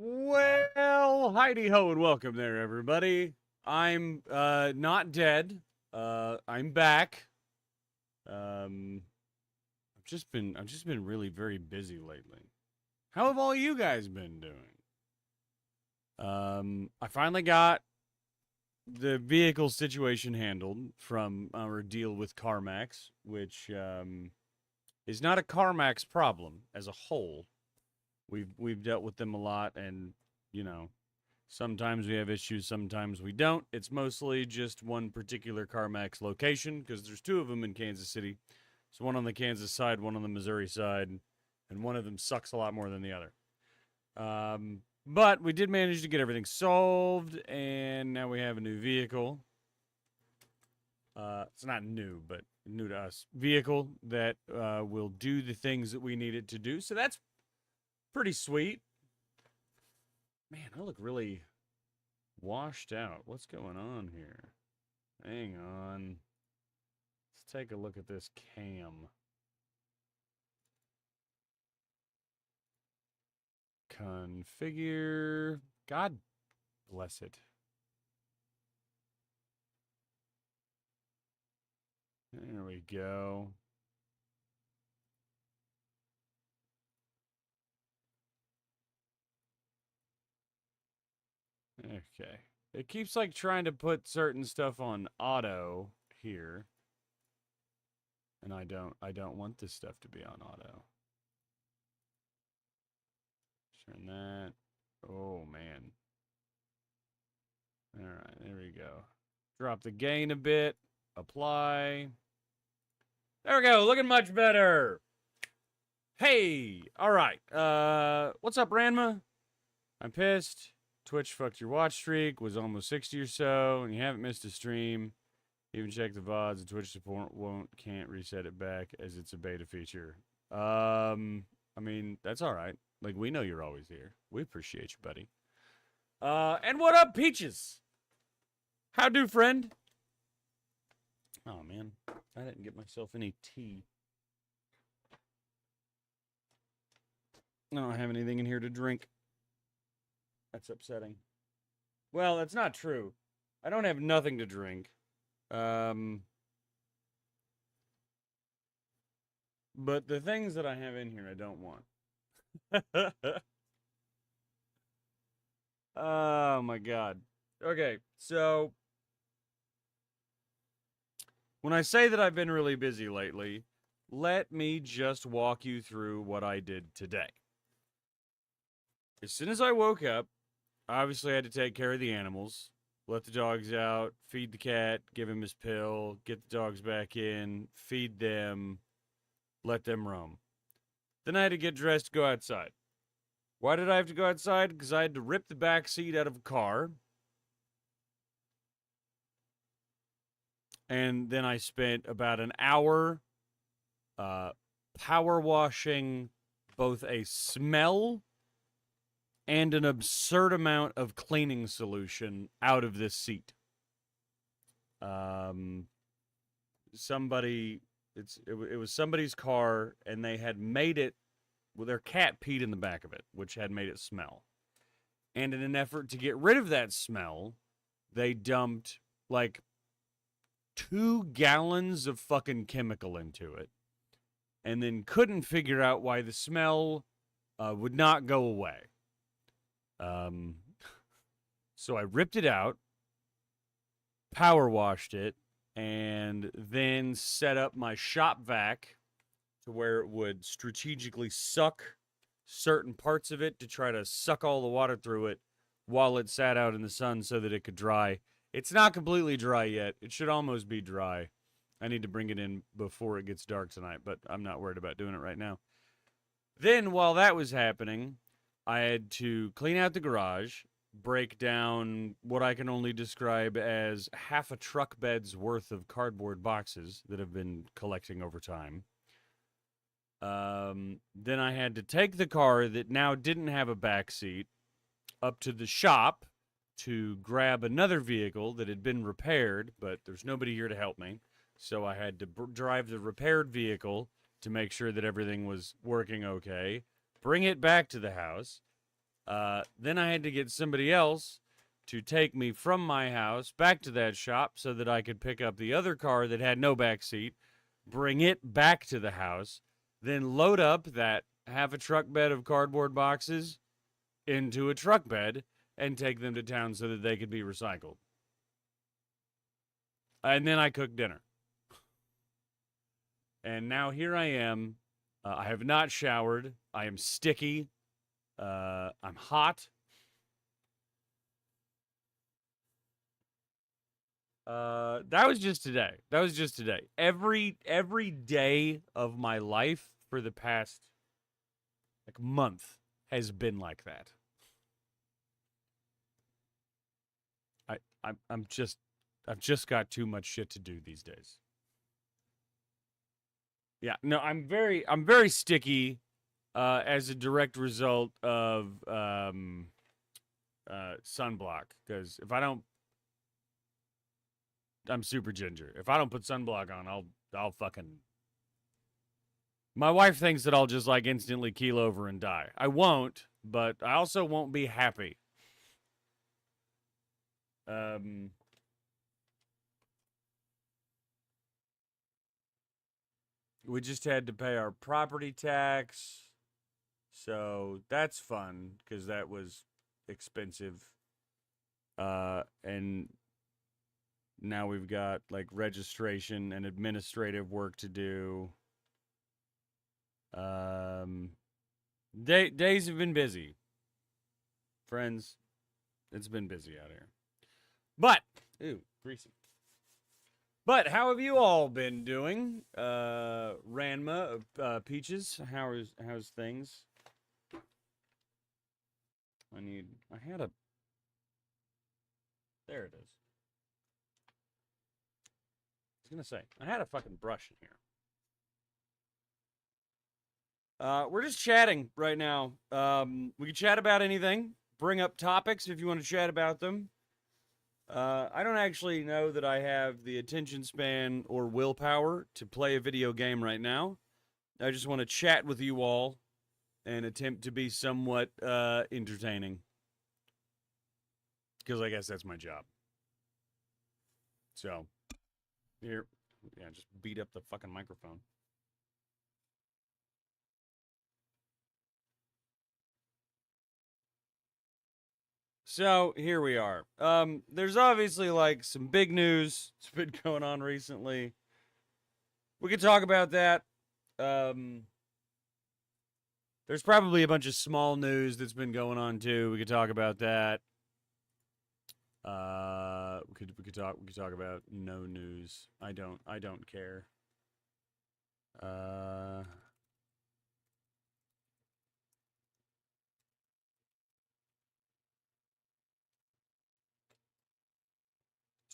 Well, Heidi ho and welcome there, everybody. I'm not dead. I'm back. Um, I've just been really very busy lately. How have all you guys been doing? I finally got the vehicle situation handled from our deal with CarMax, which is not a CarMax problem as a whole. We've dealt with them a lot, and you know, sometimes we have issues, sometimes we don't. It's mostly just one particular CarMax location because there's two of them in Kansas City. So one on the Kansas side, one on the Missouri side, and one of them sucks a lot more than the other. But we did manage to get everything solved, and now we have a new vehicle. It's not new, but new to us. Vehicle that will do the things that we need it to do. So that's pretty sweet. Man, I look really washed out. What's going on here? Hang on. Let's take a look at this cam. Configure. God bless it. There we go. Okay. It keeps like trying to put certain stuff on auto here. And I don't want this stuff to be on auto. Turn that. Oh man. All right, there we go. Drop the gain a bit. Apply. There we go. Looking much better. Hey. All right. What's up, Ranma? I'm pissed. Twitch fucked your watch streak. Was almost 60 or so, and you haven't missed a stream. Even check the VODs. The Twitch support can't reset it back as it's a beta feature. I mean, that's all right. Like, we know you're always here. We appreciate you, buddy. And what up, Peaches? How do, friend? Oh, man. I didn't get myself any tea. I don't have anything in here to drink. That's upsetting. Well, that's not true. I don't have nothing to drink. But the things that I have in here I don't want. Oh my god. Okay, so when I say that I've been really busy lately, let me just walk you through what I did today. As soon as I woke up, obviously I had to take care of the animals, let the dogs out, feed the cat, give him his pill, get the dogs back in, feed them, let them roam. Then I had to get dressed to go outside. Why did I have to go outside? Because I had to rip the back seat out of a car. And then I spent about an hour power washing both a smell and an absurd amount of cleaning solution out of this seat. It was somebody's car, and they had made it. Well, their cat peed in the back of it, which had made it smell. And in an effort to get rid of that smell, they dumped like 2 gallons of fucking chemical into it, and then couldn't figure out why the smell would not go away. So I ripped it out, power washed it, and then set up my shop vac to where it would strategically suck certain parts of it to try to suck all the water through it while it sat out in the sun so that it could dry. It's not completely dry yet. It should almost be dry. I need to bring it in before it gets dark tonight, but I'm not worried about doing it right now. Then, while that was happening, I had to clean out the garage, break down what I can only describe as half a truck bed's worth of cardboard boxes that have been collecting over time. Then I had to take the car that now didn't have a back seat up to the shop to grab another vehicle that had been repaired, but there's nobody here to help me. So I had to drive the repaired vehicle to make sure that everything was working okay, bring it back to the house, Then I had to get somebody else to take me from my house back to that shop so that I could pick up the other car that had no back seat, bring it back to the house, then load up that half a truck bed of cardboard boxes into a truck bed and take them to town so that they could be recycled. And then I cooked dinner. And now here I am. I have not showered. I am sticky. I'm hot. That was just today. Every day of my life for the past like month has been like that. I've just got too much shit to do these days. Yeah, no, I'm very sticky as a direct result of sunblock. Because if I don't, I'm super ginger. If I don't put sunblock on, I'll fucking. My wife thinks that I'll just like instantly keel over and die. I won't, but I also won't be happy. We just had to pay our property tax. So that's fun because that was expensive. And now we've got like registration and administrative work to do. Days have been busy. Friends, it's been busy out here. But, ooh, greasy. But how have you all been doing? Ranma, Peaches, how's things? There it is. I was gonna say, I had a fucking brush in here. We're just chatting right now. We can chat about anything. Bring up topics if you want to chat about them. I don't actually know that I have the attention span or willpower to play a video game right now. I just want to chat with you all and attempt to be somewhat entertaining. Because I guess that's my job. So, here, yeah, just beat up the fucking microphone. So here we are. There's obviously like some big news that's been going on recently. We could talk about that. There's probably a bunch of small news that's been going on too. We could talk about that. We could talk about no news. I don't care.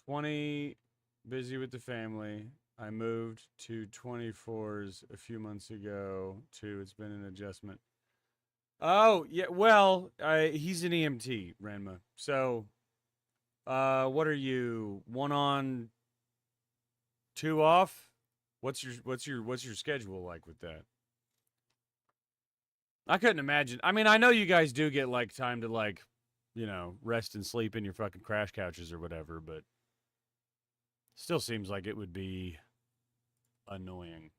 20, busy with the family. I moved to 24s a few months ago, too. It's been an adjustment. Oh, yeah, well, he's an EMT, Ranma. So, what are you? 1 on, 2 off? What's your schedule like with that? I couldn't imagine. I mean, I know you guys do get like time to like, rest and sleep in your fucking crash couches or whatever, but still seems like it would be annoying.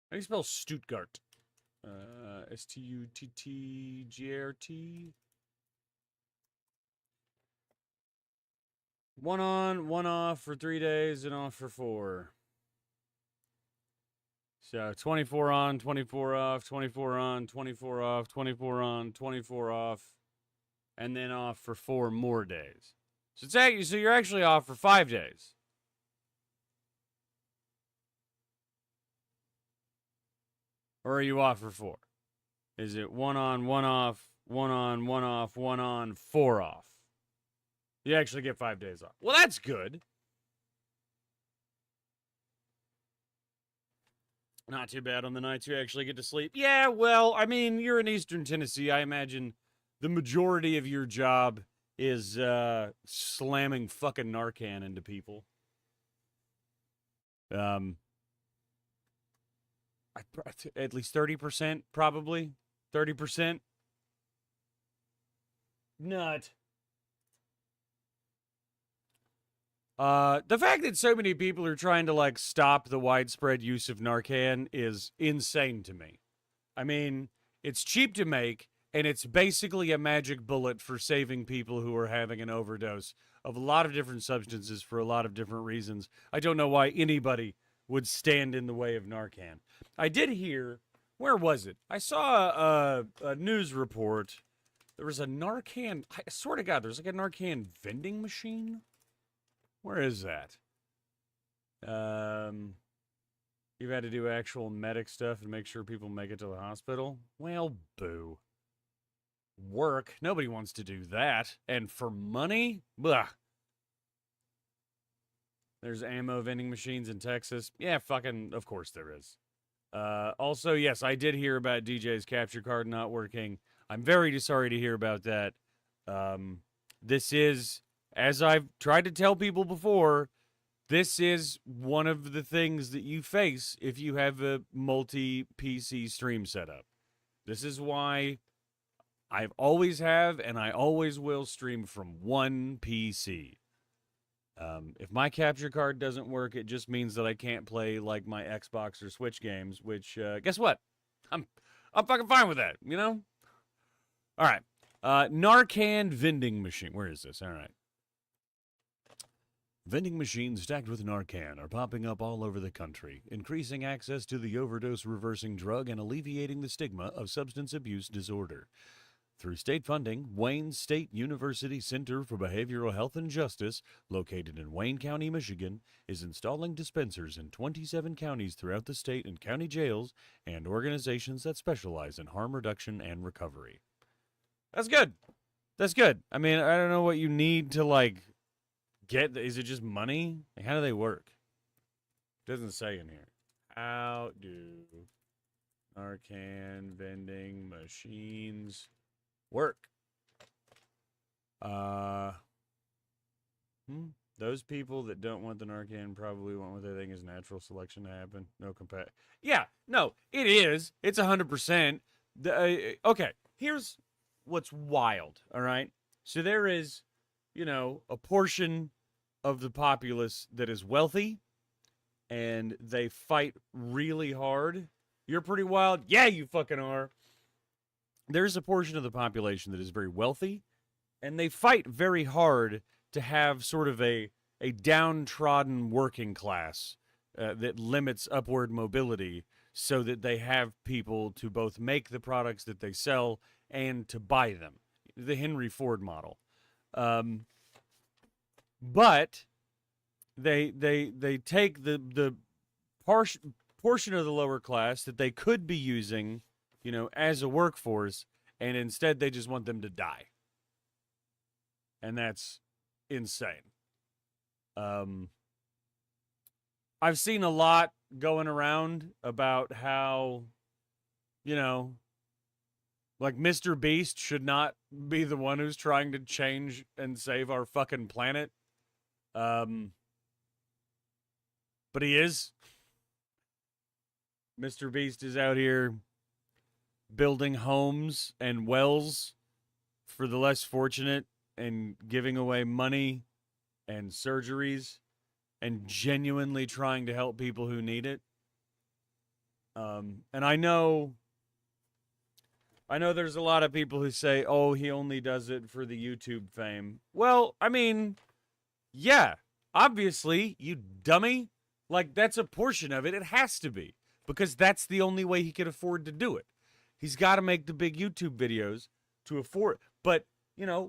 How do you spell Stuttgart? Stuttgart. 1 on, 1 off for 3 days and off for 4. So 24 on, 24 off, 24 on, 24 off, 24 on, 24 off, and then off for 4 more days. So you're actually off for 5 days. Or are you off for 4? Is it 1 on, 1 off, 1 on, 1 off, 1 on, 4 off? You actually get 5 days off. Well, that's good. Not too bad on the nights you actually get to sleep. Yeah, well, I mean, you're in Eastern Tennessee. I imagine the majority of your job is slamming fucking Narcan into people. Um, at least 30%, probably 30%. Nut. The fact that so many people are trying to like stop the widespread use of Narcan is insane to me. I mean, it's cheap to make, and it's basically a magic bullet for saving people who are having an overdose of a lot of different substances for a lot of different reasons. I don't know why anybody would stand in the way of Narcan. I did hear, where was it? I saw a news report. There was a Narcan, I swear to God, there's like a Narcan vending machine. Where is that? You've had to do actual medic stuff and make sure people make it to the hospital? Well, boo. Work? Nobody wants to do that. And for money? Blah. There's ammo vending machines in Texas. Yeah, fucking, of course there is. Also, yes, I did hear about DJ's capture card not working. I'm very sorry to hear about that. This is, as I've tried to tell people before, this is one of the things that you face if you have a multi-PC stream setup. This is why I've always have and I always will stream from one PC. If my capture card doesn't work, it just means that I can't play like my Xbox or Switch games, which guess what? I'm fucking fine with that, you know? All right. Narcan vending machine. Where is this? All right. Vending machines stacked with Narcan are popping up all over the country, increasing access to the overdose reversing drug and alleviating the stigma of substance abuse disorder. Through state funding, Wayne State University Center for Behavioral Health and Justice, located in Wayne County, Michigan, is installing dispensers in 27 counties throughout the state and county jails and organizations that specialize in harm reduction and recovery. That's good. That's good. I mean, I don't know what you need to, like, get. Is it just money? Like, how do they work? Doesn't say in here. How do Narcan vending machines work? Those people that don't want the Narcan probably want what they think is natural selection to happen. No compat. Yeah, no, it is. It's 100%. Okay, here's what's wild. All right, so there is, a portion of the populace that is wealthy, and they fight really hard. You're pretty wild. Yeah, you fucking are. There's a portion of the population that is very wealthy, and they fight very hard to have sort of a downtrodden working class that limits upward mobility so that they have people to both make the products that they sell and to buy them. The Henry Ford model. But they take the portion of the lower class that they could be using, as a workforce, and instead they just want them to die. And that's insane. I've seen a lot going around about how, like Mr. Beast should not be the one who's trying to change and save our fucking planet. But he is. Mr. Beast is out here building homes and wells for the less fortunate and giving away money and surgeries and genuinely trying to help people who need it. And I know there's a lot of people who say, oh, he only does it for the YouTube fame. Well, I mean, yeah, obviously, you dummy. Like, that's a portion of it. It has to be. Because that's the only way he can afford to do it. He's got to make the big YouTube videos to afford. But,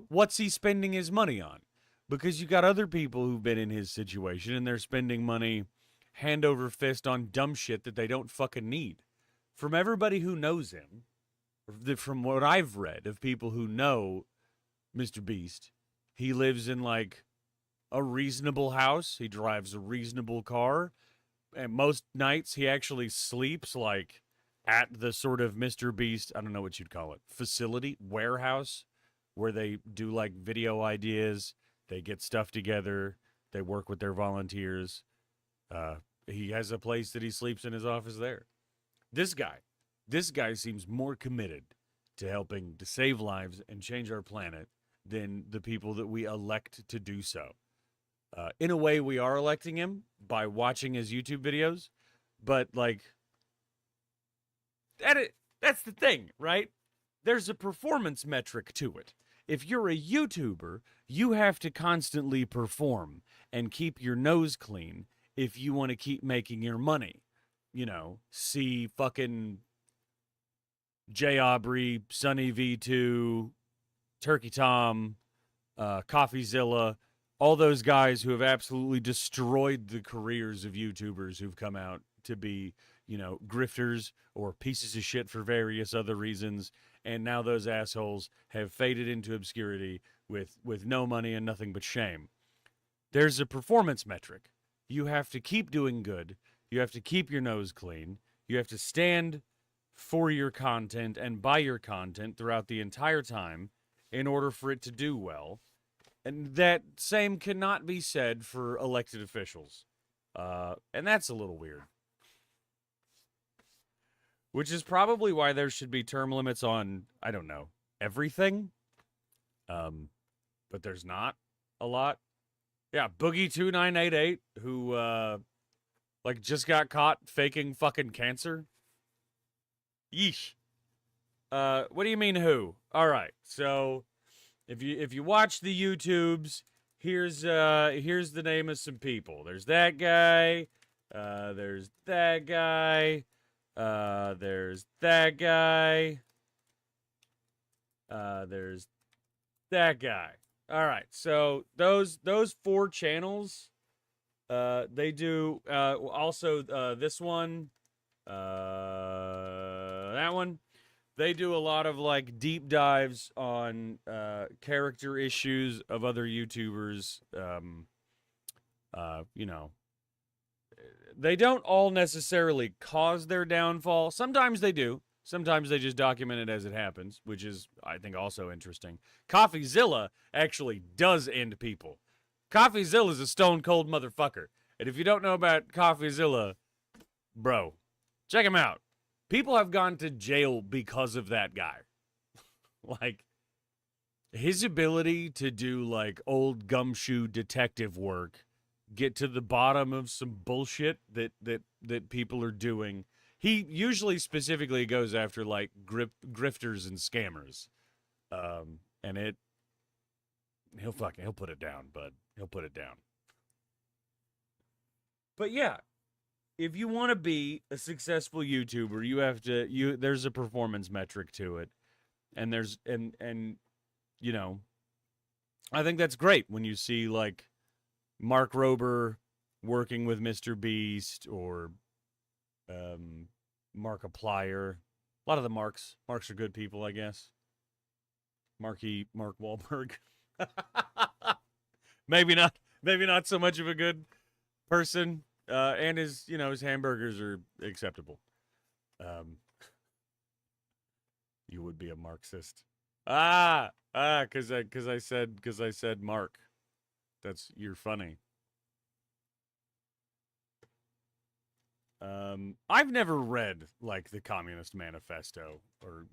what's he spending his money on? Because you got other people who've been in his situation and they're spending money hand over fist on dumb shit that they don't fucking need. From everybody who knows him, from what I've read of people who know Mr. Beast, he lives in like a reasonable house. He drives a reasonable car. And most nights he actually sleeps like at the sort of Mr. Beast, I don't know what you'd call it, facility, warehouse, where they do like video ideas, they get stuff together, they work with their volunteers. Uh, he has a place that he sleeps in his office there. This guy, this guy seems more committed to helping to save lives and change our planet than the people that we elect to do so. In a way, we are electing him by watching his YouTube videos, but like that's the thing, right? There's a performance metric to it. If you're a YouTuber, you have to constantly perform and keep your nose clean if you want to keep making your money. You know, see fucking J Aubrey, Sunny V2, Turkey Tom, CoffeeZilla, all those guys who have absolutely destroyed the careers of YouTubers who've come out to be, you know, grifters or pieces of shit for various other reasons. And now those assholes have faded into obscurity with no money and nothing but shame. There's a performance metric. You have to keep doing good. You have to keep your nose clean. You have to stand for your content and by your content throughout the entire time in order for it to do well. And that same cannot be said for elected officials. And that's a little weird. Which is probably why there should be term limits on, I don't know, everything. But there's not a lot. Yeah, Boogie2988, who like just got caught faking fucking cancer. Yeesh. What do you mean who? All right. So if you watch the YouTubes, here's the name of some people. There's that guy. There's that guy. There's that guy. There's that guy. All right. So those four channels, they do also this one, that one. They do a lot of like deep dives on character issues of other YouTubers. You know, they don't all necessarily cause their downfall. Sometimes they do. Sometimes they just document it as it happens, which is, I think, also interesting. CoffeeZilla actually does end people. CoffeeZilla is a stone cold motherfucker. And if you don't know about CoffeeZilla, bro, check him out. People have gone to jail because of that guy. Like, his ability to do, like, old gumshoe detective work, get to the bottom of some bullshit that people are doing. He usually specifically goes after, like, grifters and scammers. And he'll put it down, bud. He'll put it down. But yeah, if you want to be a successful YouTuber, you have to there's a performance metric to it. And there's and you know, I think that's great when you see like Mark Rober working with Mr. Beast or Markiplier. A lot of the Marks are good people, I guess. Mark Wahlberg. maybe not so much of a good person. And his hamburgers are acceptable. You would be a Marxist. Because I said Mark. You're funny. I've never read like the Communist Manifesto or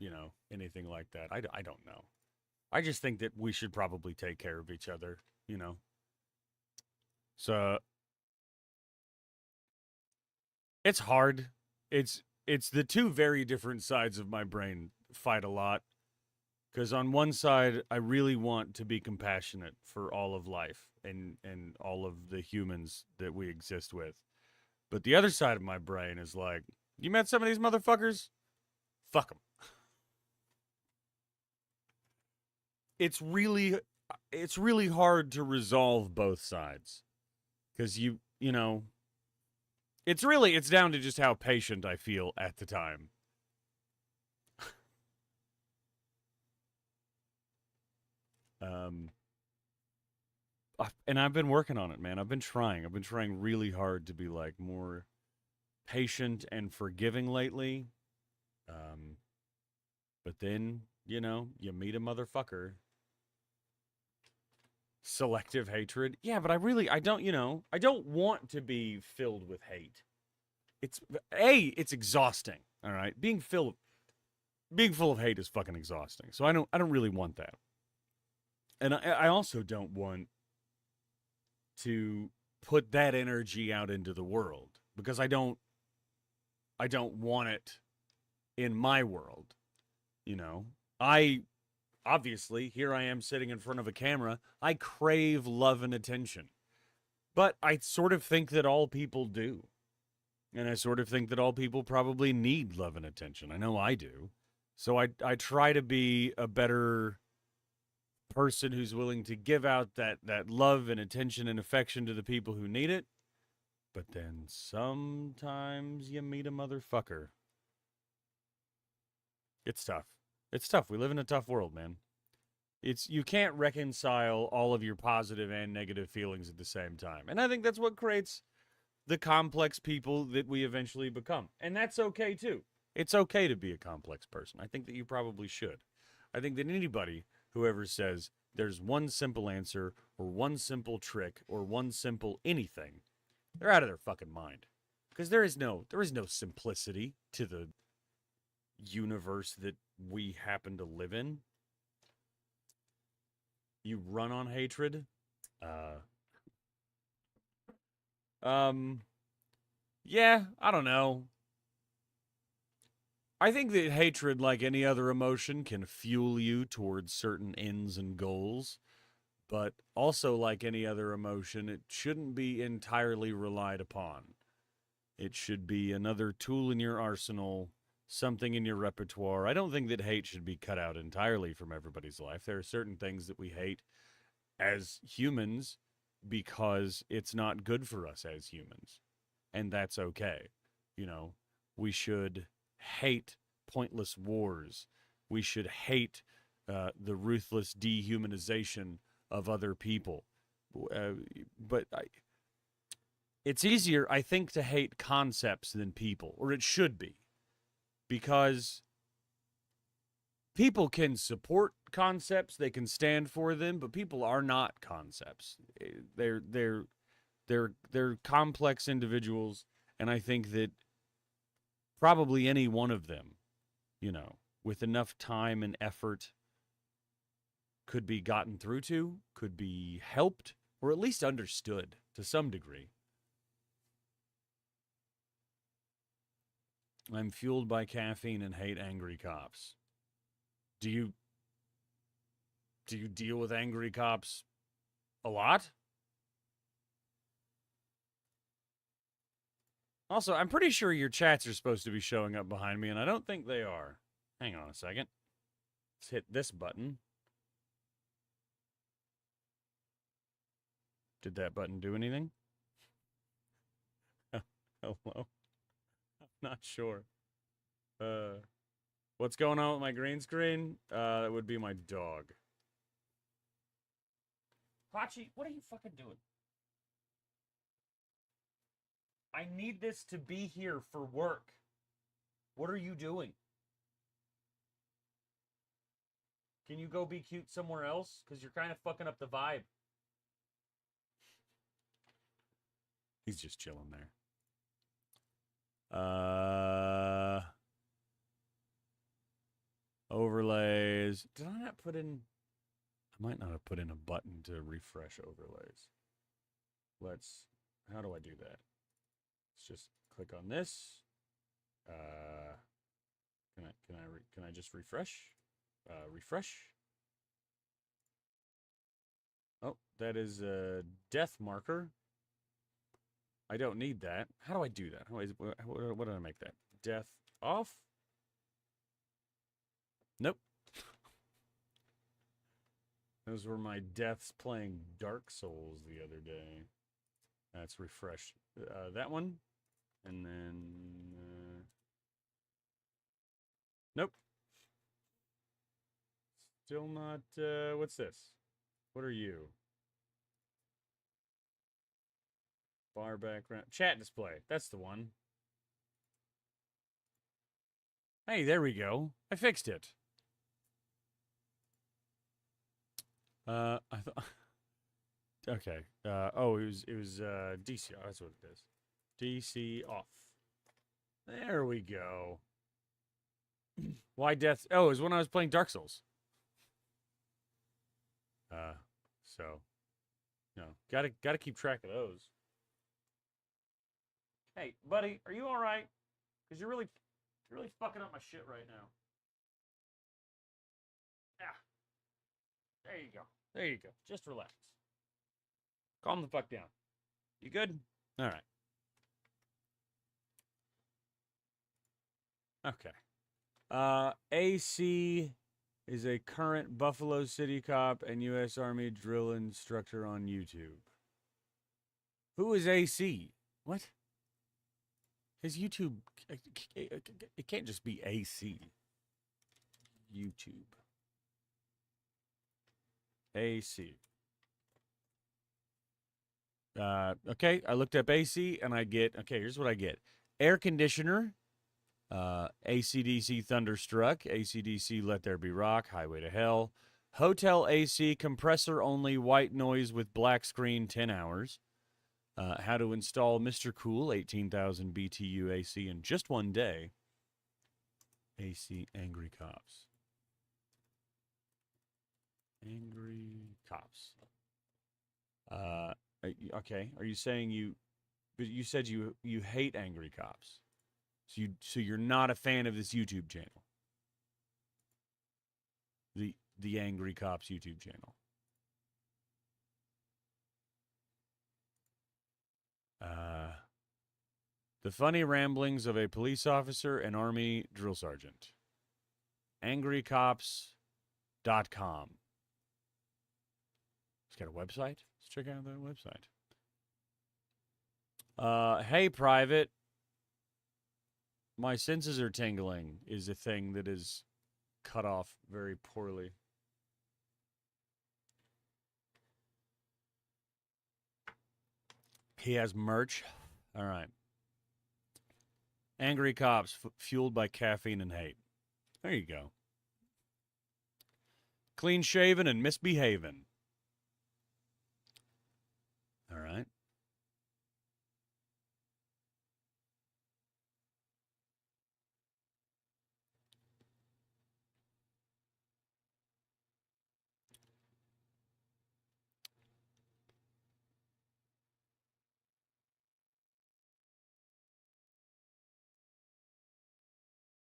anything like that. I don't know. I just think that we should probably take care of each other. So it's hard. It's the two very different sides of my brain fight a lot. Because on one side, I really want to be compassionate for all of life and all of the humans that we exist with. But the other side of my brain is like, you met some of these motherfuckers? Fuck them. It's really hard to resolve both sides. Because it's down to just how patient I feel at the time. And I've been working on it, man. I've been trying really hard to be like more patient and forgiving lately. But then, you meet a motherfucker selective hatred. Yeah, but I don't, I don't want to be filled with hate. It's exhausting. All right, being full of hate is fucking exhausting. So I don't really want that, and I also don't want to put that energy out into the world because I don't want it in my world. You know, I obviously here I am sitting in front of a camera. I crave love and attention, but I sort of think that all people do. And I sort of think that all people probably need love and attention. I know I do. So I try to be a better person who's willing to give out that love and attention and affection to the people who need it. But then sometimes you meet a motherfucker. It's tough. It's tough. We live in a tough world, man. It's you can't reconcile all of your positive and negative feelings at the same time. And I think that's what creates the complex people that we eventually become. And that's okay too. It's okay to be a complex person. I think that you probably should. I think that anybody who ever says there's one simple answer or one simple trick or one simple anything, they're out of their fucking mind. Because there is no simplicity to the universe that we happen to live in. You run on hatred. Uh yeah, I don't know. I think that hatred, like any other emotion, can fuel you towards certain ends and goals. But also, like any other emotion, it shouldn't be entirely relied upon. It should be another tool in your arsenal, something in your repertoire. I don't think that hate should be cut out entirely from everybody's life. There are certain things that we hate as humans because it's not good for us as humans. And that's okay. You know, we should hate pointless wars. We should hate the ruthless dehumanization of other people. Uh, but it's easier, I think, to hate concepts than people, or it should be, because people can support concepts, they can stand for them, but people are not concepts. They're complex individuals, and I think that probably any one of them, with enough time and effort could be gotten through to, could be helped, or at least understood to some degree. I'm fueled by caffeine and hate angry cops. Do you deal with angry cops a lot? Also, I'm pretty sure your chats are supposed to be showing up behind me, and I don't think they are. Hang on a second. Let's hit this button. Did that button do anything? Hello? I'm not sure. What's going on with my green screen? That would be my dog. Hachi, what are you fucking doing? I need this to be here for work. What are you doing? Can you go be cute somewhere else? Because you're kind of fucking up the vibe. He's just chilling there. Overlays. Did I not put in... I might not have put in a button to refresh overlays. How do I do that? Let's just click on this. Can I just refresh? Refresh. Oh, that is a death marker. I don't need that. How do I do that? What did I make that? Death off? Nope. Those were my deaths playing Dark Souls the other day. That's refresh. That one. And then... nope. Still not... what's this? What are you? Bar background. Chat display. That's the one. Hey, there we go. I fixed it. I thought... Okay. It was DC. That's what it is. DC off. There we go. Why death? Oh, it was when I was playing Dark Souls. So gotta keep track of those. Hey, buddy, are you all right? Because you're really fucking up my shit right now. Ah, there you go. There you go. Just relax. Calm the fuck down. You good? All right. Okay. AC is a current Buffalo City cop and U.S. Army drill instructor on YouTube. Who is AC? What? His YouTube. It can't just be AC. YouTube. AC. Okay, I looked up AC and I get, okay, here's what I get. Air conditioner, AC/DC Thunderstruck, AC/DC Let There Be Rock, Highway to Hell, Hotel AC, compressor only, white noise with black screen, 10 hours. How to install Mr. Cool, 18,000 BTU AC in just one day. AC Angry Cops. Angry Cops. Okay, are you saying but you said you hate Angry Cops. So you're not a fan of this YouTube channel. The Angry Cops YouTube channel. The funny ramblings of a police officer and army drill sergeant. angrycops.com. It's got a website. Let's check out that website. Hey, Private. My senses are tingling is a thing that is cut off very poorly. He has merch. All right. Angry Cops, fueled by caffeine and hate. There you go. Clean shaven and misbehaving. All right.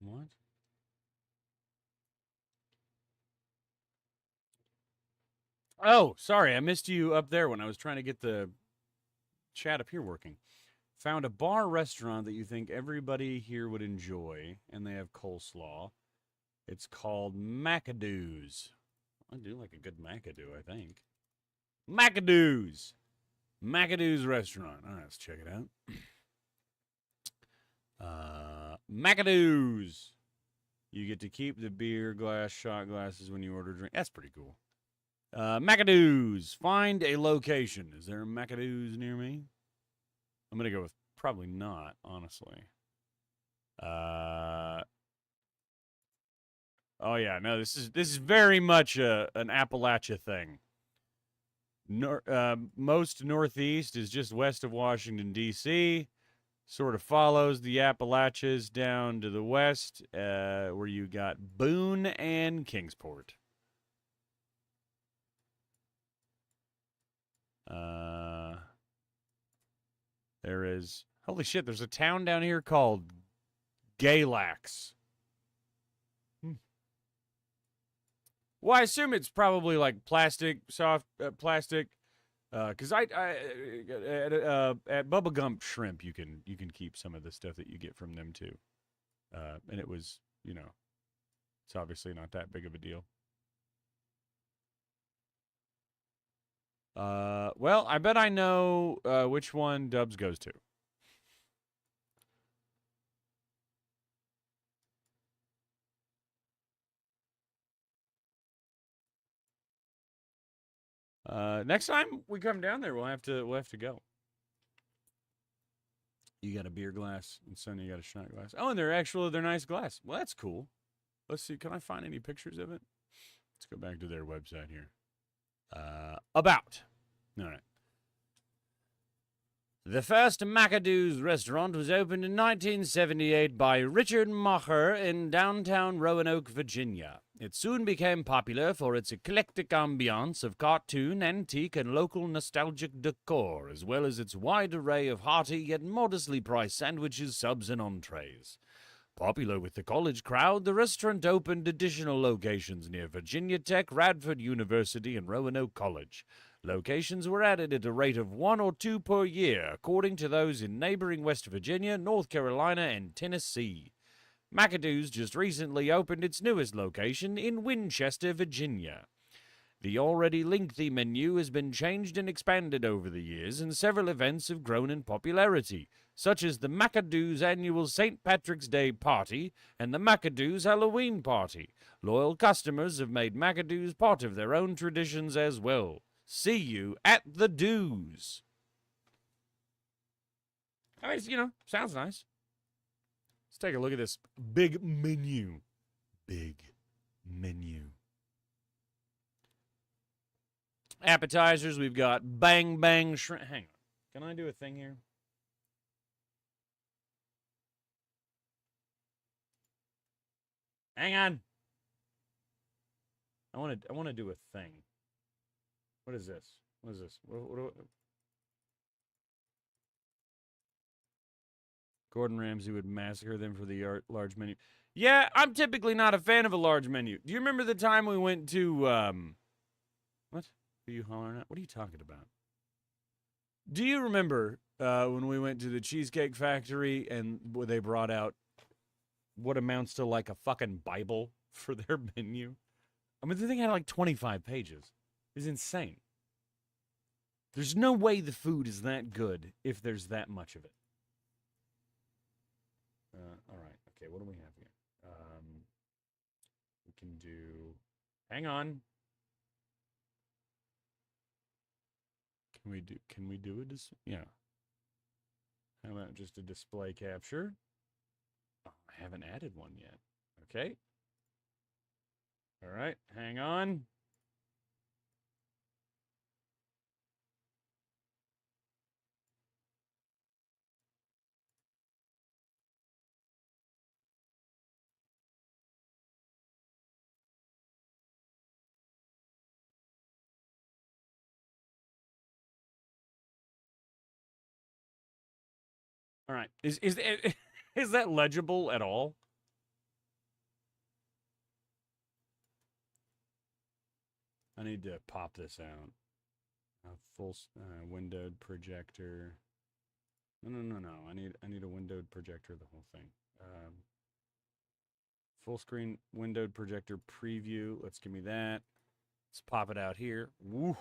What? Oh, sorry. I missed you up there when I was trying to get the chat up here working. Found a bar restaurant that you think everybody here would enjoy, and they have coleslaw. It's called McAdoo's. I do like a good McAdoo, I think. McAdoo's. McAdoo's restaurant. All right, let's check it out. McAdoo's. You get to keep the beer glass, shot glasses when you order drink. That's pretty cool. McAdoo's. Find a location. Is there a McAdoo's near me? I'm going to go with probably not, honestly. Oh yeah, no, this is very much an Appalachia thing. Most Northeast is just west of Washington, D.C., sort of follows the Appalachians down to the west, where you got Boone and Kingsport. There is, holy shit, there's a town down here called Galax. Well, I assume it's probably like soft plastic. Because at Bubba Gump Shrimp, you can keep some of the stuff that you get from them too. And it was, it's obviously not that big of a deal. Well, I bet I know which one Dubs goes to. Next time we come down there, we'll have to go. You got a beer glass, and Sonny, you got a shot glass. Oh, and they're nice glass. Well, that's cool. Let's see. Can I find any pictures of it? Let's go back to their website here. About. All right. The first McAdoo's restaurant was opened in 1978 by Richard Macher in downtown Roanoke, Virginia. It soon became popular for its eclectic ambiance of cartoon, antique, and local nostalgic decor, as well as its wide array of hearty yet modestly priced sandwiches, subs, and entrees. Popular with the college crowd, the restaurant opened additional locations near Virginia Tech, Radford University, and Roanoke College. Locations were added at a rate of 1 or 2 per year, according to those in neighboring West Virginia, North Carolina, and Tennessee. McAdoo's just recently opened its newest location in Winchester, Virginia. The already lengthy menu has been changed and expanded over the years, and several events have grown in popularity, such as the McAdoo's annual St. Patrick's Day party and the McAdoo's Halloween party. Loyal customers have made McAdoo's part of their own traditions as well. See you at the Do's. I mean, sounds nice. Let's take a look at this big menu. Big menu. Appetizers, we've got bang bang shrimp. Hang on. Can I do a thing here? Hang on. I want to do a thing. What is this? What is this? What Gordon Ramsay would massacre them for the large menu. Yeah, I'm typically not a fan of a large menu. Do you remember the time we went to, what? Are you hollering at? What are you talking about? Do you remember when we went to the Cheesecake Factory and they brought out what amounts to like a fucking Bible for their menu? I mean, the thing had like 25 pages. It's insane. There's no way the food is that good if there's that much of it. All right. Okay, what do we have here? We can do... Hang on. Can we do it? Yeah. How about just a display capture? Oh, I haven't added one yet. Okay. All right, hang on. All right. Is that legible at all? I need to pop this out. A full windowed projector. No. I need a windowed projector. The whole thing. Full screen windowed projector preview. Let's give me that. Let's pop it out here. Woo.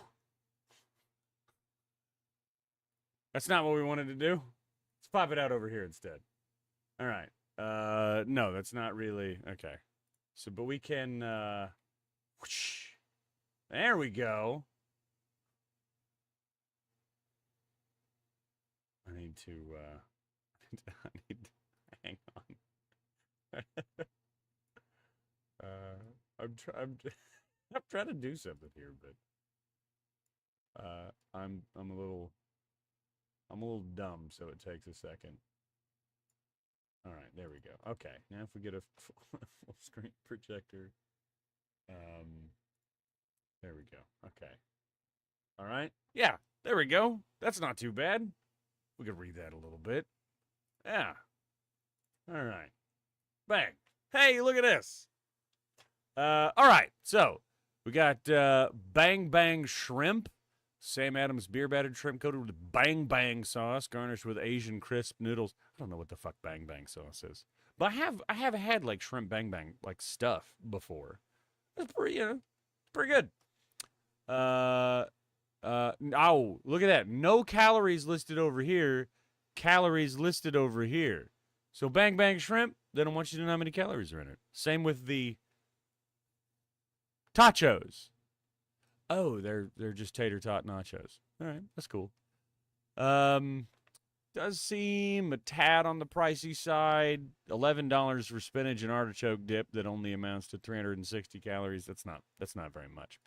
That's not what we wanted to do. Let's pop it out over here instead. All right. No, that's not really okay. So, but we can. Whoosh. There we go. I need to. I need to hang on. I'm trying to do something here, but I'm a little dumb, so it takes a second. All right, there we go. Okay, now if we get a full screen projector, there we go. Okay. All right. Yeah, there we go. That's not too bad. We could read that a little bit. Yeah. All right. Bang. Hey, look at this. All right. So we got Bang Bang Shrimp. Sam Adams beer battered shrimp coated with Bang Bang sauce, garnished with Asian crisp noodles. I don't know what the fuck Bang Bang sauce is, but I have had like shrimp Bang Bang like stuff before. It's pretty pretty good. Oh, look at that. No calories listed over here. Calories listed over here. So Bang Bang Shrimp, they don't want you to know how many calories are in it. Same with the tachos. Oh, they're just tater tot nachos. All right, that's cool. Does seem a tad on the pricey side. $11 for spinach and artichoke dip that only amounts to 360 calories. That's not very much.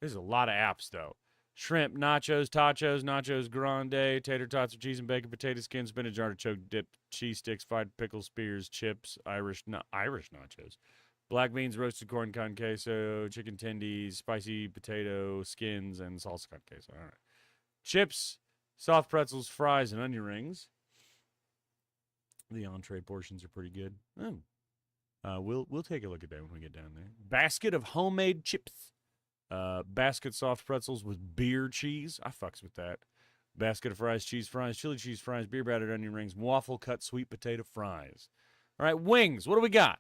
There's a lot of apps though. Shrimp, nachos, tachos, nachos grande, tater tots with cheese and bacon, potato skin, spinach, artichoke dip, cheese sticks, fried pickles, spears, chips, Irish nachos. Black beans, roasted corn con queso, chicken tendies, spicy potato skins, and salsa con queso. All right. Chips, soft pretzels, fries, and onion rings. The entree portions are pretty good. We'll take a look at that when we get down there. Basket of homemade chips. Basket soft pretzels with beer cheese. I fucks with that. Basket of fries, cheese fries, chili cheese fries, beer battered onion rings, waffle cut sweet potato fries. All right, wings. What do we got?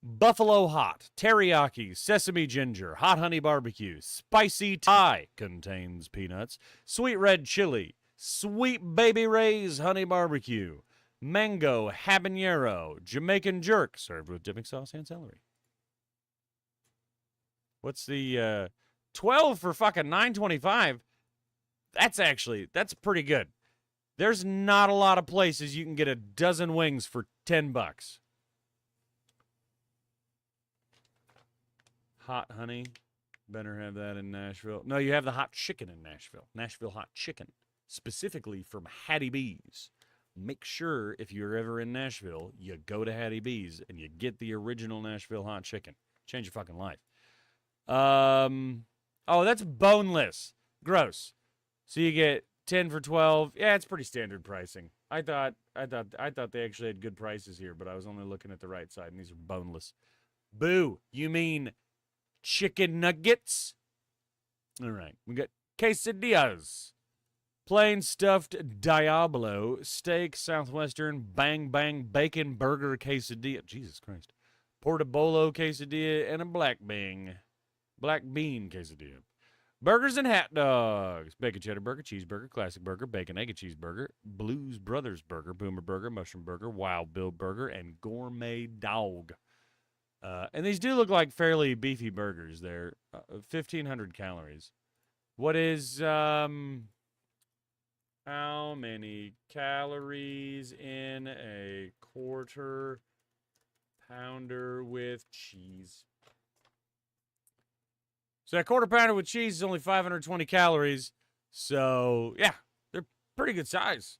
Buffalo hot, teriyaki, sesame ginger, hot honey barbecue, spicy Thai contains peanuts, sweet red chili, sweet baby Ray's honey barbecue, mango habanero, Jamaican jerk served with dipping sauce and celery. What's the 12 for fucking $9.25? That's pretty good. There's not a lot of places you can get a dozen wings for $10. Hot honey. Better have that in Nashville. No, you have the hot chicken in Nashville. Nashville hot chicken. Specifically from Hattie B's. Make sure if you're ever in Nashville, you go to Hattie B's and you get the original Nashville hot chicken. Change your fucking life. Oh, that's boneless. Gross. So you get 10 for 12. Yeah, it's pretty standard pricing. I thought they actually had good prices here, but I was only looking at the right side, and these are boneless. Boo. You mean chicken nuggets? All right. We got quesadillas. Plain stuffed Diablo, steak, Southwestern, bang bang bacon burger quesadilla. Jesus Christ. Portobello quesadilla and a black bean quesadilla. Burgers and hot dogs. Bacon cheddar burger, cheeseburger, classic burger, bacon egg and cheeseburger, Blues Brothers burger, boomer burger, mushroom burger, Wild Bill burger, and gourmet dog. And these do look like fairly beefy burgers. They're 1,500 calories. What is, how many calories in a quarter pounder with cheese? So that quarter pounder with cheese is only 520 calories. So, yeah, they're pretty good size.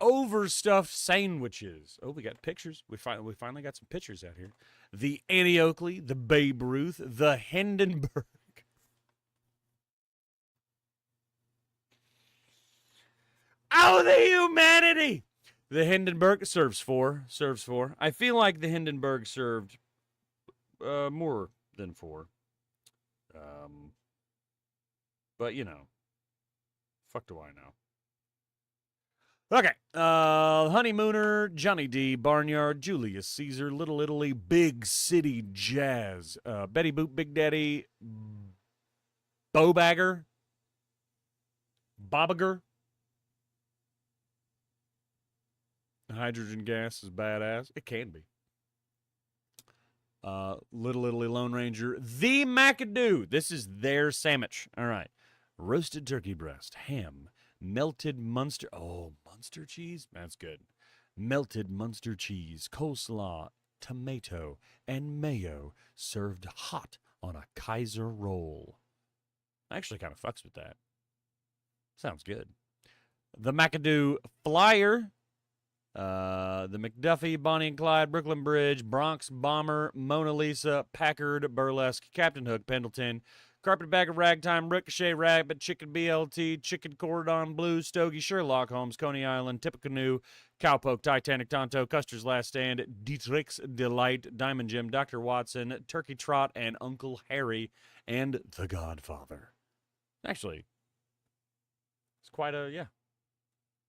Overstuffed sandwiches. Oh, we got pictures. We finally got some pictures out here. The Annie Oakley, the Babe Ruth, the Hindenburg. Oh, the humanity! The Hindenburg serves four. I feel like the Hindenburg served more than four. But, you know, fuck do I know? Okay. Honeymooner, Johnny D, Barnyard, Julius Caesar, Little Italy, Big City Jazz, Betty Boop, Big Daddy, Bobagger, Bobager. Hydrogen gas is badass. It can be. Little Italy Lone Ranger, the McAdoo. This is their sandwich. All right. Roasted turkey breast, ham, melted Munster. Oh, Munster cheese? That's good. Melted Munster cheese, coleslaw, tomato, and mayo served hot on a Kaiser roll. I actually kind of fucks with that. Sounds good. The McAdoo Flyer. The McDuffie, Bonnie and Clyde, Brooklyn Bridge, Bronx Bomber, Mona Lisa, Packard, Burlesque, Captain Hook, Pendleton, Carpetbagger, Ragtime, Ricochet, Rabbit, Chicken BLT, Chicken Cordon Bleu, Stogie, Sherlock Holmes, Coney Island, Tippecanoe, Cowpoke, Titanic, Tonto, Custer's Last Stand, Dietrich's Delight, Diamond Jim, Dr. Watson, Turkey Trot, and Uncle Harry, and The Godfather. Actually, it's quite a, yeah.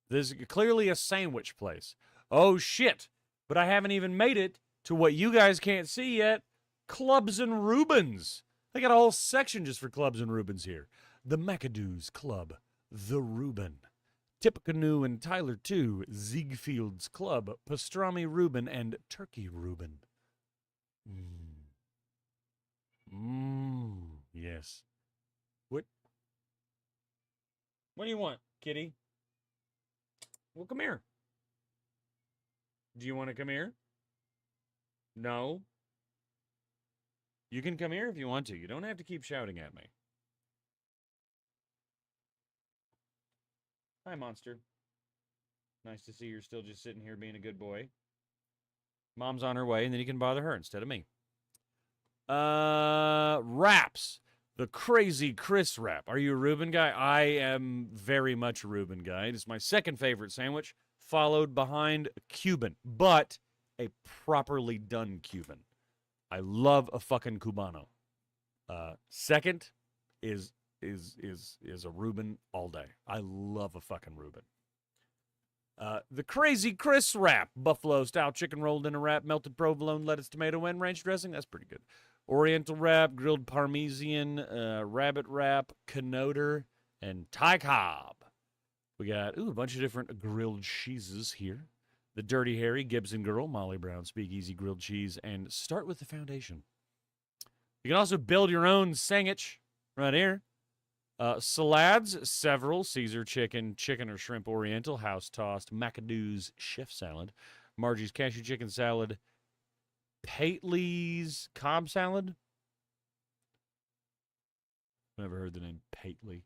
There's clearly a sandwich place. Oh, shit. But I haven't even made it to what you guys can't see yet. Clubs and Rubens. They got a whole section just for Clubs and Rubens here. The McAdoo's Club. The Reuben. Tippecanoe and Tyler 2. Ziegfeld's Club. Pastrami Reuben and Turkey Reuben. Yes. What do you want, kitty? Well, come here. Do you want to come here? No? You can come here if you want to. You don't have to keep shouting at me. Hi, Monster. Nice to see you're still just sitting here being a good boy. Mom's on her way, and then you can bother her instead of me. Wraps. The Crazy Chris wrap. Are you a Reuben guy? I am very much a Reuben guy. It is my second favorite sandwich, followed behind Cuban, but a properly done Cuban. I love a fucking Cubano. Second is a Reuben all day. I love a fucking Reuben. The Crazy Chris wrap. Buffalo style chicken rolled in a wrap, melted provolone, lettuce, tomato, and ranch dressing. That's pretty good. Oriental wrap, grilled parmesan, rabbit wrap, canoder, and Thai cob. We got a bunch of different grilled cheeses here. The Dirty Harry, Gibson Girl, Molly Brown, Speakeasy grilled cheese, and start with the foundation. You can also build your own sandwich right here. Salads, several. Caesar chicken, chicken or shrimp oriental, house tossed, McAdoo's chef salad, Margie's cashew chicken salad, Pateley's Cobb salad. Never heard the name Pateley.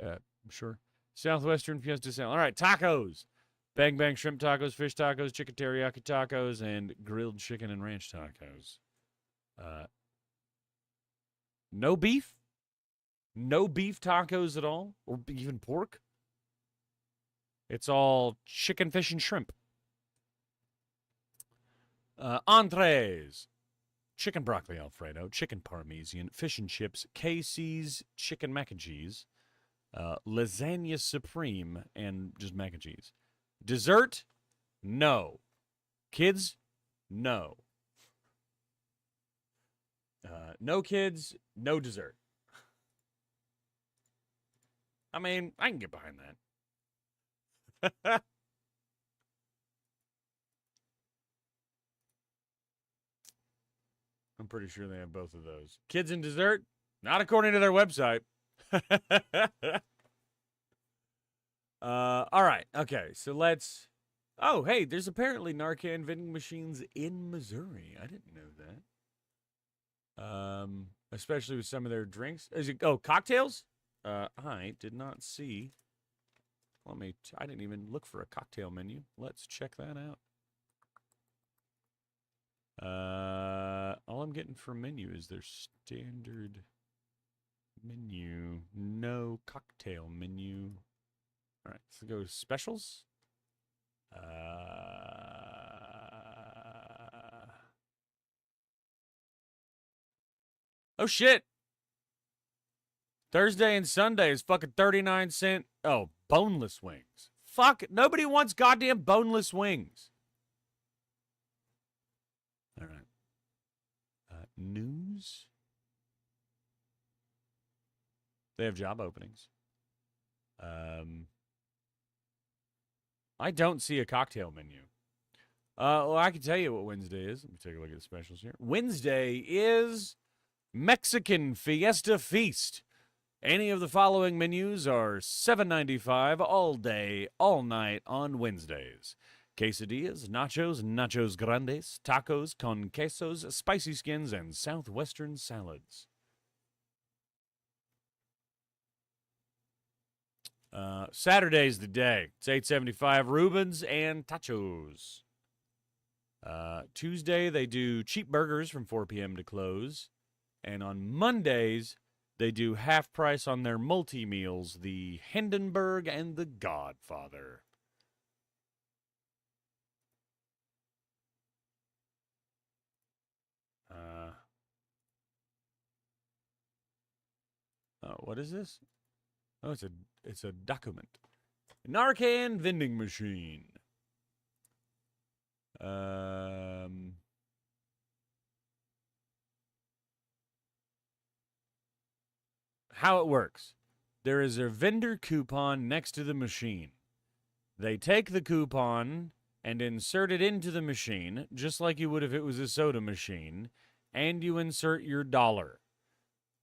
I'm sure. Southwestern Fiesta salad. All right, tacos. Bang Bang shrimp tacos, fish tacos, chicken teriyaki tacos, and grilled chicken and ranch tacos. No beef? No beef tacos at all? Or even pork? It's all chicken, fish, and shrimp. Entrees. Chicken broccoli alfredo, chicken parmesan, fish and chips, KC's chicken mac and cheese, lasagna supreme, and just mac and cheese. Dessert? No. Kids? No. No kids, no dessert. I mean, I can get behind that. I'm pretty sure they have both of those. Kids and dessert? Not according to their website. All right. Okay, so let's... Oh, hey, there's apparently Narcan vending machines in Missouri. I didn't know that. Especially with some of their drinks. Is it... Oh, cocktails? I did not see... I didn't even look for a cocktail menu. Let's check that out. All I'm getting for menu is their standard menu. No cocktail menu. All right, so go to specials. Oh shit! Thursday and Sunday is fucking 39-cent. Oh, boneless wings. Fuck, nobody wants goddamn boneless wings. All right. News. They have job openings. I don't see a cocktail menu. Well, I can tell you what Wednesday is. Let me take a look at the specials here. Wednesday is Mexican Fiesta Feast. Any of the following menus are $7.95 all day, all night on Wednesdays. Quesadillas, nachos grandes, tacos con quesos, spicy skins, and southwestern salads. Saturday's the day. It's $8.75 Rubens and tachos. Tuesday, they do cheap burgers from 4 p.m. to close. And on Mondays, they do half price on their multi-meals, the Hindenburg and the Godfather. What is this? Oh, it's a document. Narcan vending machine. How it works. There is a vendor coupon next to the machine. They take the coupon and insert it into the machine, just like you would if it was a soda machine, and you insert your dollar.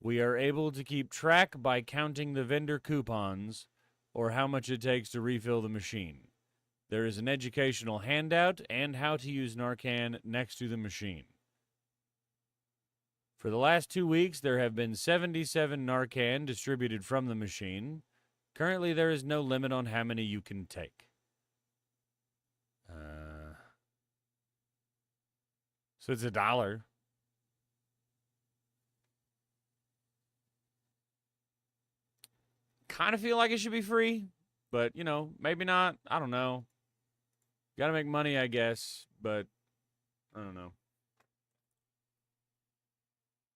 We are able to keep track by counting the vendor coupons or how much it takes to refill the machine. There is an educational handout and how to use Narcan next to the machine. For the last 2 weeks, there have been 77 Narcan distributed from the machine. Currently, there is no limit on how many you can take. So it's $1. Kind of feel like it should be free, but, you know, maybe not. I don't know. Got to make money, I guess, but I don't know.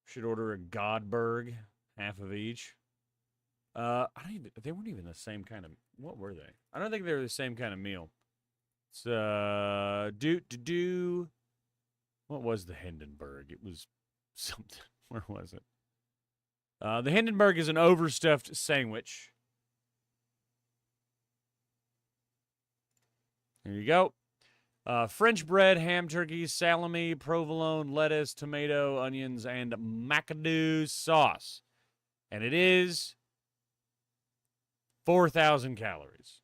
Should order a Godberg, half of each. They weren't even the same kind of, what were they? I don't think they were the same kind of meal. It's, what was the Hindenburg? It was something. Where was it? The Hindenburg is an overstuffed sandwich. Here you go. French bread, ham, turkey, salami, provolone, lettuce, tomato, onions, and macadoo sauce. And it is 4,000 calories.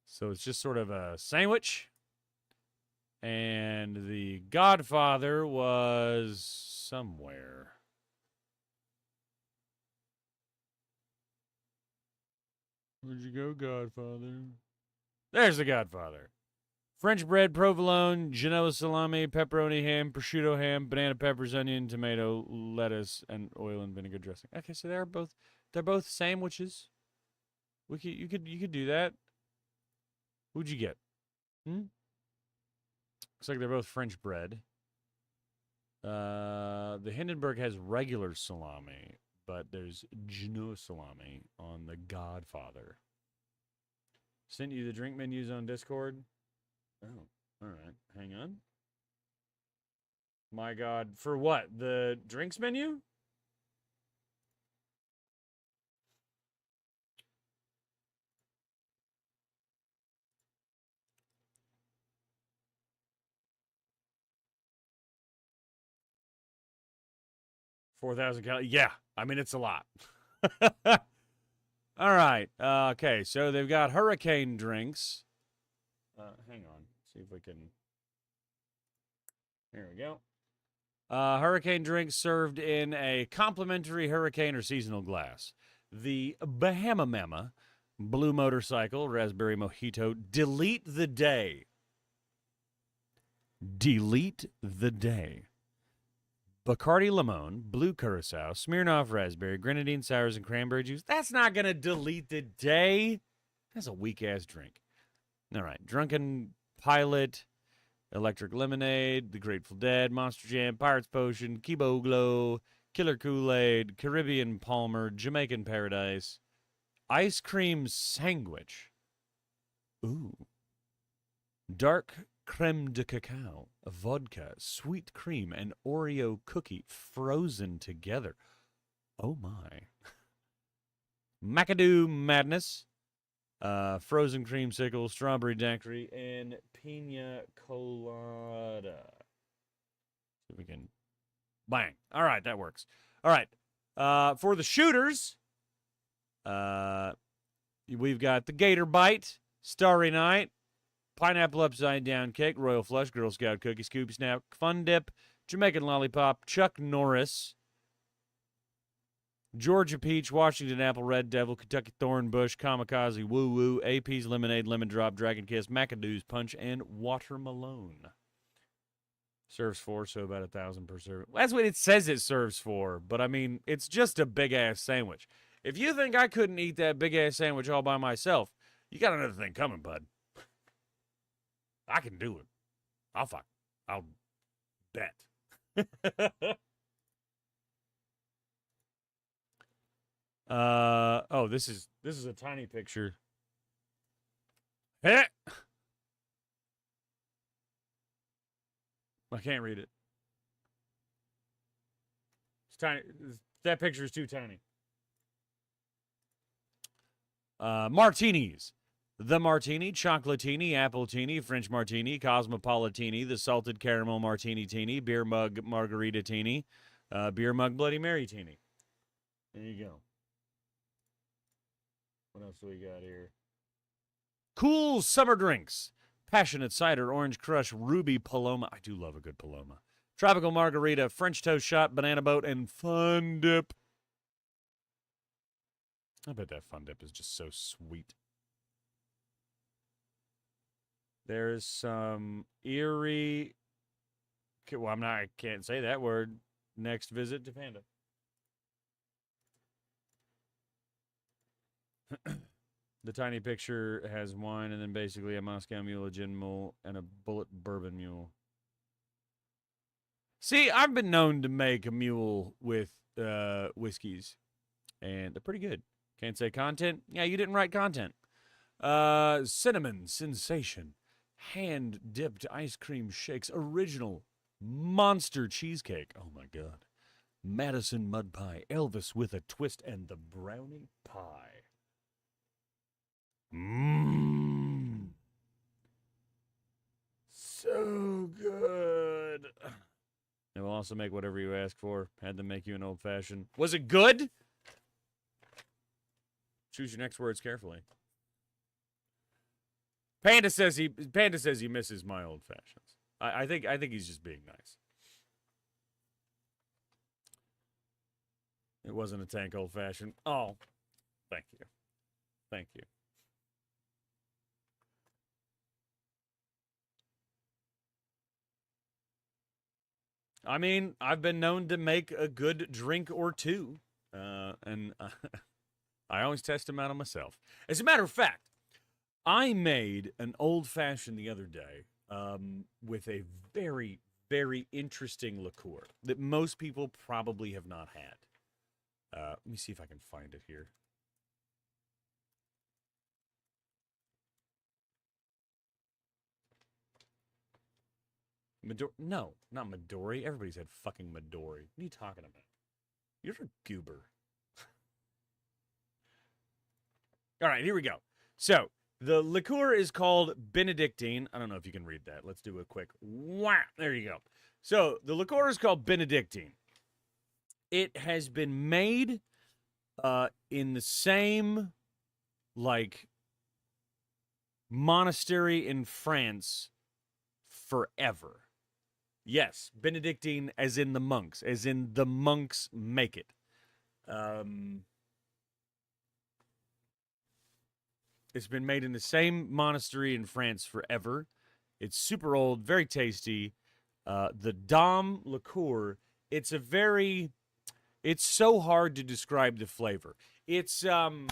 So it's just sort of a sandwich. And the Godfather was somewhere. Where'd you go, Godfather? There's the Godfather. French bread, provolone, Genoa salami, pepperoni ham, prosciutto ham, banana peppers, onion, tomato, lettuce, and oil and vinegar dressing. Okay, so they're both sandwiches. You could do that. Who'd you get? Looks like they're both French bread. The Hindenburg has regular salami, but there's Genoa salami on the Godfather. Sent you the drink menus on Discord. Oh, all right. Hang on. My God. For what? The drinks menu? $4,000 calories. Yeah. I mean, it's a lot. All right. Okay. So they've got hurricane drinks. Hang on. See if we can. Here we go. Hurricane drinks served in a complimentary hurricane or seasonal glass. The Bahama Mama, blue motorcycle, raspberry mojito, delete the day. Delete the day. Bacardi Limon, blue curacao, Smirnoff raspberry, grenadine sours, and cranberry juice. That's not going to delete the day. That's a weak-ass drink. All right. Drunken Pilot, Electric Lemonade, The Grateful Dead, Monster Jam, Pirate's Potion, Kibo Glow, Killer Kool-Aid, Caribbean Palmer, Jamaican Paradise, Ice Cream Sandwich. Ooh. Dark creme de cacao, vodka, sweet cream, and Oreo cookie frozen together. Oh my. Macadoo Madness, frozen creamsicle, strawberry daiquiri, and pina colada. See if we can. Bang. All right, that works. All right. For the shooters, we've got the Gator Bite, Starry Night, Pineapple Upside Down Cake, Royal Flush, Girl Scout Cookie, Scooby Snap, Fun Dip, Jamaican Lollipop, Chuck Norris, Georgia Peach, Washington Apple, Red Devil, Kentucky Thornbush, Kamikaze, Woo Woo, AP's Lemonade, Lemon Drop, Dragon Kiss, McAdoo's Punch, and Watermelon. Serves 4, so about 1,000 per serving. That's what it says it serves for, but I mean, it's just a big-ass sandwich. If you think I couldn't eat that big-ass sandwich all by myself, you got another thing coming, bud. I can do it. I'll bet. Oh, this is a tiny picture. Hey! I can't read it. It's tiny. That picture is too tiny. Martinis. The Martini, Chocolatini, Appletini, French Martini, Cosmopolitini, the Salted Caramel Martini Teeny, Beer Mug Margarita Teeny, Beer Mug Bloody Mary Teeny. There you go. What else do we got here? Cool summer drinks. Passionate cider, orange crush, ruby paloma. I do love a good paloma. Tropical margarita, French toast shot, banana boat, and fun dip. I bet that Fun Dip is just so sweet. There's some eerie. Okay, well, I can't say that word. Next visit to Panda. The tiny picture has wine and then basically a Moscow Mule, a gin mule, and a bullet bourbon mule. See, I've been known to make a mule with whiskeys, and they're pretty good. Can't say content? Yeah, you didn't write content. Cinnamon sensation, hand dipped ice cream shakes, original monster cheesecake. Oh my god. Madison mud pie, Elvis with a twist, and the brownie pie. Mmm. So good. They will also make whatever you ask for. Had them make you an old fashioned. Was it good? Choose your next words carefully. Panda says he misses my old fashions. I think he's just being nice. It wasn't a tank old fashioned. Oh, thank you. Thank you. I mean, I've been known to make a good drink or two, and I always test them out on myself. As a matter of fact, I made an old fashioned the other day with a very, very interesting liqueur that most people probably have not had. Let me see if I can find it here. No, not Midori. Everybody's had fucking Midori. What are you talking about? You're a goober. All right, here we go. So, the liqueur is called Benedictine. I don't know if you can read that. Let's do a quick whap. There you go. So, the liqueur is called Benedictine. It has been made in the same, like, monastery in France forever. Yes, Benedictine as in the monks, as in the monks make it. It's been made in the same monastery in France forever. It's super old, very tasty. The Dom liqueur, it's so hard to describe the flavor. It's an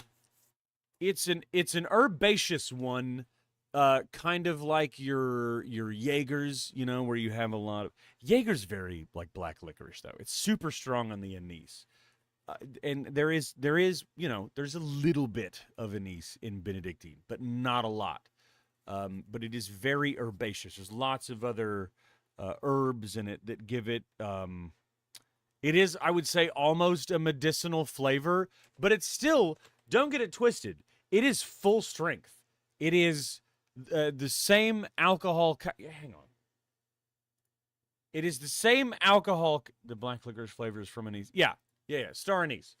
herbaceous one, kind of like your Jaegers, where you have a lot of Jaeger's very like black licorice though. It's super strong on the anise. And there's a little bit of anise in Benedictine, but not a lot. But it is very herbaceous. There's lots of other herbs in it that give it. It is, I would say, almost a medicinal flavor, but it's still. Don't get it twisted. It is full strength. It is the same alcohol. Hang on. It is the same alcohol. The black licorice flavors from anise. Yeah. Star anise.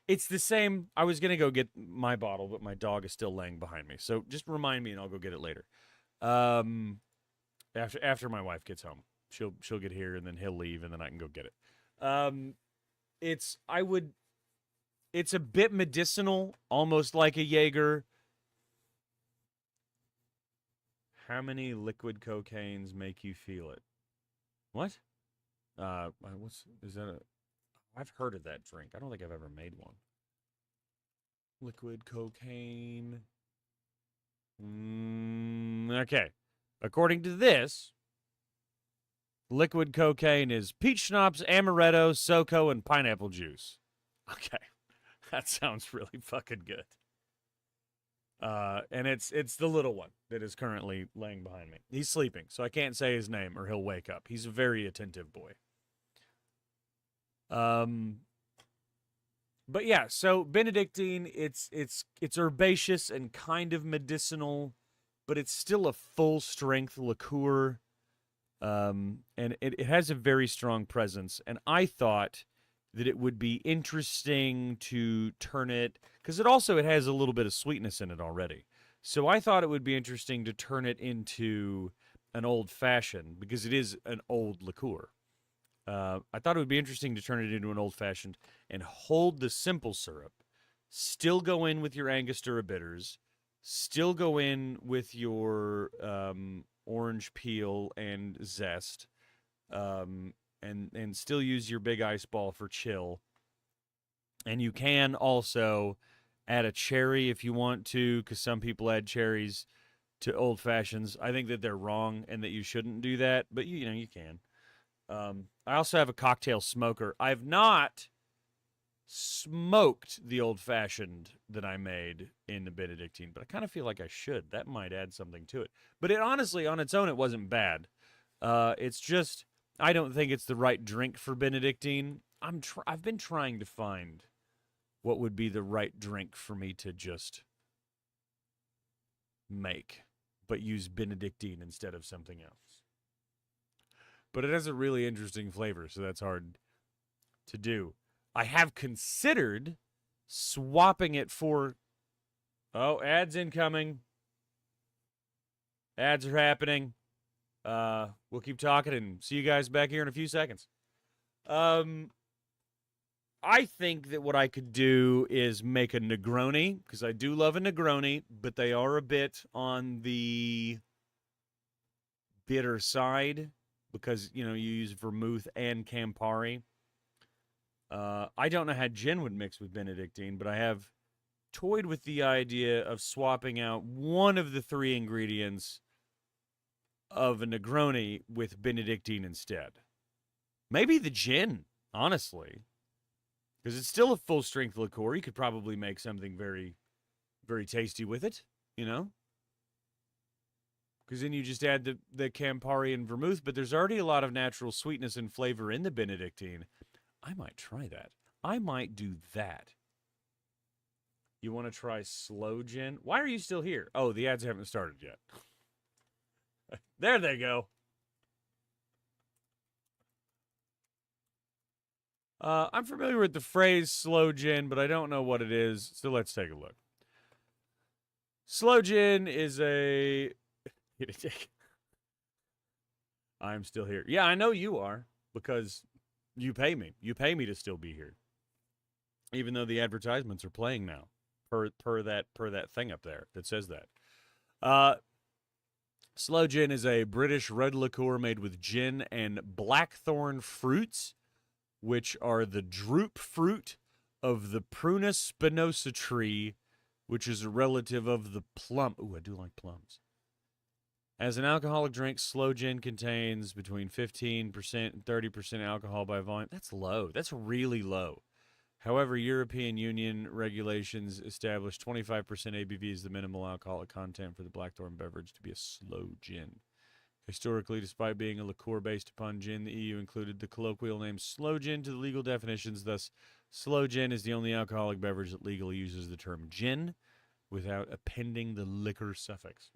It's the same. I was gonna go get my bottle, but my dog is still laying behind me. So just remind me, and I'll go get it later. After my wife gets home, she'll get here, and then he'll leave, and then I can go get it. It's a bit medicinal, almost like a Jaeger. How many liquid cocaines make you feel it? What? Is that a? I've heard of that drink. I don't think I've ever made one. Liquid cocaine. Okay. According to this, liquid cocaine is peach schnapps, amaretto, SoCo, and pineapple juice. Okay. That sounds really fucking good. And it's the little one that is currently laying behind me. He's sleeping, so I can't say his name or he'll wake up. He's a very attentive boy. But yeah, so Benedictine, it's herbaceous and kind of medicinal, but it's still a full strength liqueur. And it has a very strong presence. And I thought that it would be interesting to turn it, because it has a little bit of sweetness in it already. So I thought it would be interesting to turn it into an old fashioned, because it is an old liqueur. I thought it would be interesting to turn it into an old fashioned and hold the simple syrup Still go in with your Angostura bitters. Still go in with your orange peel and zest, and still use your big ice ball for chill. And you can also add a cherry if you want to, because some people add cherries to old fashions. I think that they're wrong and that you shouldn't do that, but you know you can. I also have a cocktail smoker. I've not smoked the old fashioned that I made in the Benedictine, but I kind of feel like I should. That might add something to it. But it honestly, on its own, it wasn't bad. It's just I don't think it's the right drink for Benedictine. I've been trying to find what would be the right drink for me to just make, but use Benedictine instead of something else. But it has a really interesting flavor, so that's hard to do. I have considered swapping it for. Oh, ads incoming. Ads are happening. We'll keep talking and see you guys back here in a few seconds. I think that what I could do is make a Negroni, because I do love a Negroni, but they are a bit on the bitter side because, you use vermouth and Campari. I don't know how gin would mix with Benedictine, but I have toyed with the idea of swapping out one of the three ingredients of a Negroni with Benedictine instead. Maybe the gin, honestly. Because it's still a full-strength liqueur. You could probably make something very, very tasty with it, Because then you just add the Campari and vermouth, but there's already a lot of natural sweetness and flavor in the Benedictine. I might try that. I might do that. You want to try slow gin? Why are you still here? Oh, the ads haven't started yet. There they go. I'm familiar with the phrase slow gin, but I don't know what it is, so let's take a look. Slow gin is a... I'm still here. Yeah, I know you are, because you pay me. You pay me to still be here. Even though the advertisements are playing now, per that thing up there that says that. Slow gin is a British red liqueur made with gin and blackthorn fruits, which are the drupe fruit of the Prunus spinosa tree, which is a relative of the plum. Ooh, I do like plums. As an alcoholic drink, slow gin contains between 15% and 30% alcohol by volume. That's low. That's really low. However, European Union regulations establish 25% ABV as the minimal alcoholic content for the blackthorn beverage to be a slow gin. Historically, despite being a liqueur based upon gin, the EU included the colloquial name slow gin to the legal definitions. Thus, slow gin is the only alcoholic beverage that legally uses the term gin without appending the liquor suffix.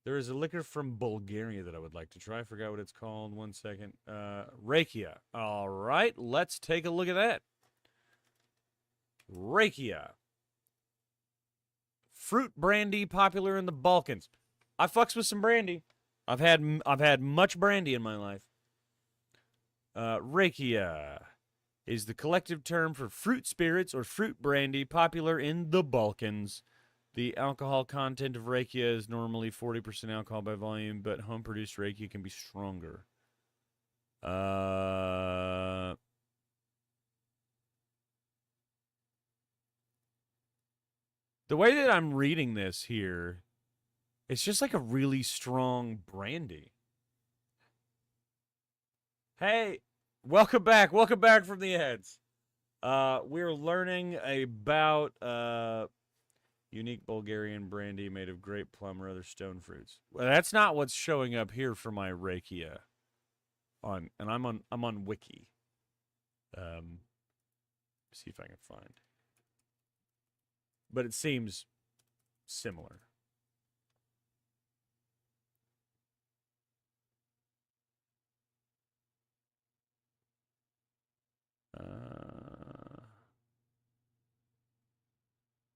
There is a liquor from Bulgaria that I would like to try. I forgot what it's called. 1 second. Rakia. All right, let's take a look at that. Rakia. Fruit brandy popular in the Balkans. I fucks with some brandy. I've had much brandy in my life. Rakia is the collective term for fruit spirits or fruit brandy popular in the Balkans. The alcohol content of Rakia is normally 40% alcohol by volume, but home-produced Rakia can be stronger. The way that I'm reading this here, it's just like a really strong brandy. Hey, welcome back. Welcome back from the ads. We're learning about unique Bulgarian brandy made of grape, plum, or other stone fruits. Well, that's not what's showing up here for my Rakia. I'm on Wiki. See if I can find. But it seems similar.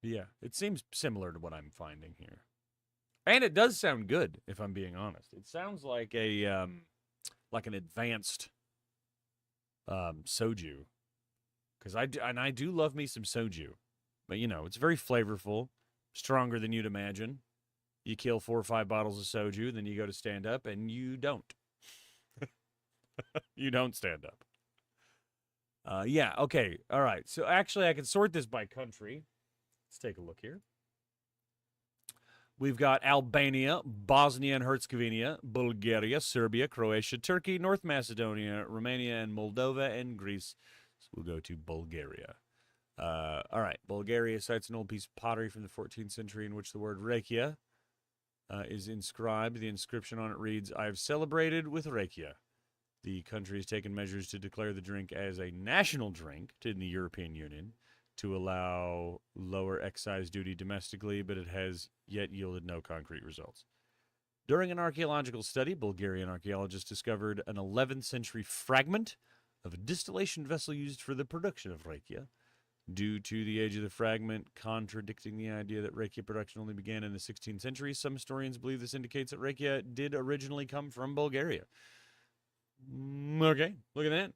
Yeah, it seems similar to what I'm finding here. And it does sound good, if I'm being honest. It sounds like an advanced soju. Because I do love me some soju. But, you know, it's very flavorful, stronger than you'd imagine. You kill 4 or 5 bottles of soju, then you go to stand up, and you don't. You don't stand up. Yeah, okay, all right. So actually, I can sort this by country. Let's take a look here. We've got Albania, Bosnia and Herzegovina, Bulgaria, Serbia, Croatia, Turkey, North Macedonia, Romania, and Moldova, and Greece. So we'll go to Bulgaria. All right, Bulgaria cites an old piece of pottery from the 14th century in which the word rekia is inscribed. The inscription on it reads, "I've celebrated with rekia." The country has taken measures to declare the drink as a national drink in the European Union to allow lower excise duty domestically, but it has yet yielded no concrete results. During an archaeological study, Bulgarian archaeologists discovered an 11th century fragment of a distillation vessel used for the production of rakia. Due to the age of the fragment contradicting the idea that rakia production only began in the 16th century, some historians believe this indicates that rakia did originally come from Bulgaria. Okay, look at that.